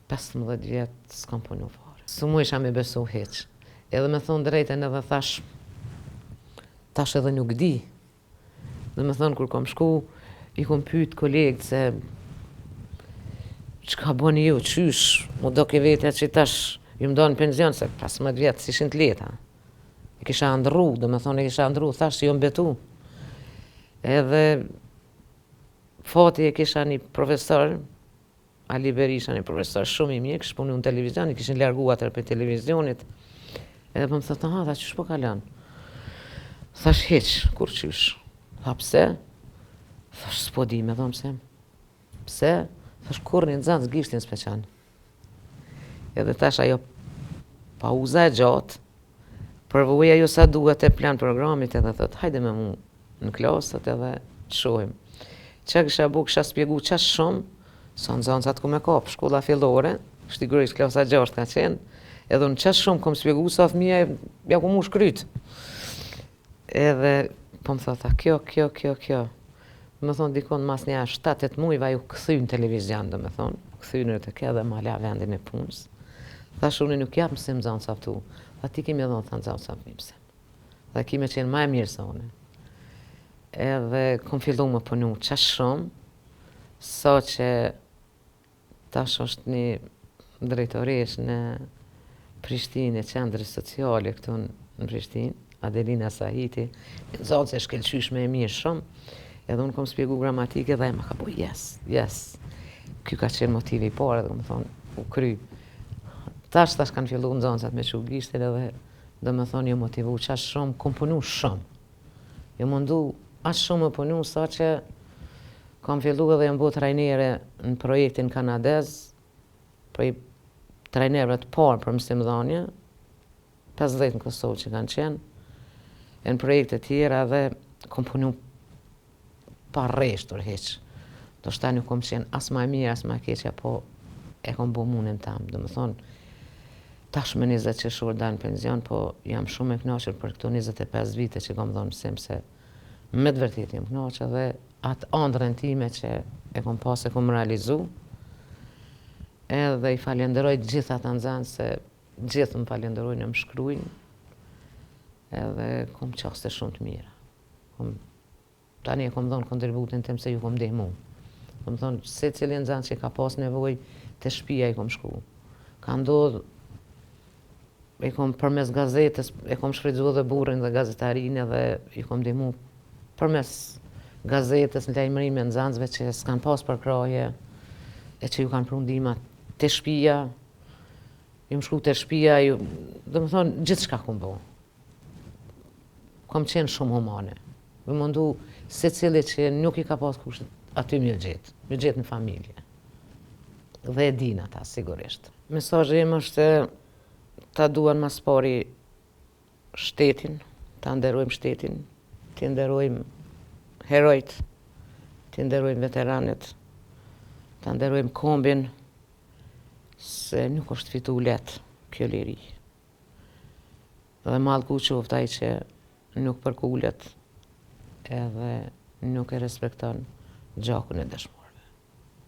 S1: 15 vjetë s'kom punu fare. Së mu isha me besu heq. Edhe me thonë drejten edhe tash edhe nuk di. Dhe me thonë kur kom shku, i kom pyet kolegët se çka boni ju, qysh, mu do ke vetja që tash ju më do në penzion, se 15 vjetë si ishin të leta. I kisha ndru, dhe me thonë i kisha ndru, thash si jo mbetu. Edhe fati e kisha një profesor, Ali Berisha, një profesor shumë i mirë, kishë punu në televizion, i kishin largu atër për televizionit. Edhe për më thëtë, tha qysh po kalon? Thash heq, kur qysh? Tha pse? Thash s'po di me dhomë pse. Pse? Thash kur një nëzanë s'gishtin s'peqan. Edhe tash ajo pauza e gjatë, përvoja jo sa duhet e plan programit edhe thot, hajde me mu në klasët edhe të shohim. Që kësha bu, kësha spjegu qash shumë, sa nëzancat ku me kap, shkolla fillore, shtigërisht klasa 6 ka qenë, edhe në qash shumë kom spjegu sa fëmija ja ku mu shkryt. Edhe, po më thota, kjo. Me thonë, dikon mas një 7-8 mujva ju këthy në televizion, dhe me thonë, këthy në të ke dhe ma la vendin e punës. Thash unë nuk jap mësim nëzancat tu, tha ti kemi edhe të nëzancat mi mësim. Dhe kime qenë ma e mirë sa une. Edhe kom fillu më punu qash shumë, sa që tash është një drejtoresh në Prishtinë, e qendrës sociale këtu në Prishtinë, Adelina Sahiti, një zotë që shkelqysh me e mirë shumë, edhe unë kom spjegu gramatike dhe e ma ka po yes. Ky ka qenë motivi i parë, dhe më thonë, u kry. Tash kanë fillu në zonësat me që u gishtin edhe dhe më thonë, jo motivu qash shumë, kom punu shumë. Jo mundu ashtë shumë më punu, sa që kam fillu edhe jam bo trajnere në projektin kanadez, prej trajnerëve të parë për mësimdhënie, 50 në Kosovë që kanë qenë, e në projekte tjera dhe kam punu pa rreshtur heq. Do shta nuk kom qenë as ma mirë, as ma keqja, po e kom bo munin tam. Dhe më thonë, tash me 20 qeshur da në penzion, po jam shumë e knaqër për këto 25 vite që kom dhonë mësim, se me të vërtit jam knaqër dhe atë andrën time që e kom pas e kom realizu, edhe i falenderoj gjitha të nëzanë, se gjithë më falenderoj në më shkrujnë, edhe kom qaste shumë të mira. Tani e kom dhonë kontributin tim se ju kom dehmu. Kom thonë, se cilin nëzanë që ka pas nevoj të shpia i kom shku. Ka ndodhë, e kom përmes gazetës, e kom shfridzu dhe burin dhe gazetarinë dhe i kom dehmu përmes gazetës në lajmërime në zanzve që s'kan pas për kraje, e që ju kanë prundima të shpia, ju më shku të shpia, dhe më thonë, gjithë shka kom bo. Kom qenë shumë humane. Më mundu se cili që nuk i ka pas kushtet, aty më gjetë në familje. Dhe e din ata, sigurisht. Mesazhi im është ta duan mas pari shtetin, ta nderojmë shtetin, të nderojmë herojt, të nderojmë veteranët, të nderojmë kombin, se nuk është fitu let kjo liri. Dhe mallku qoftë ai që nuk përkullet edhe nuk e respekton gjakun e dëshmës.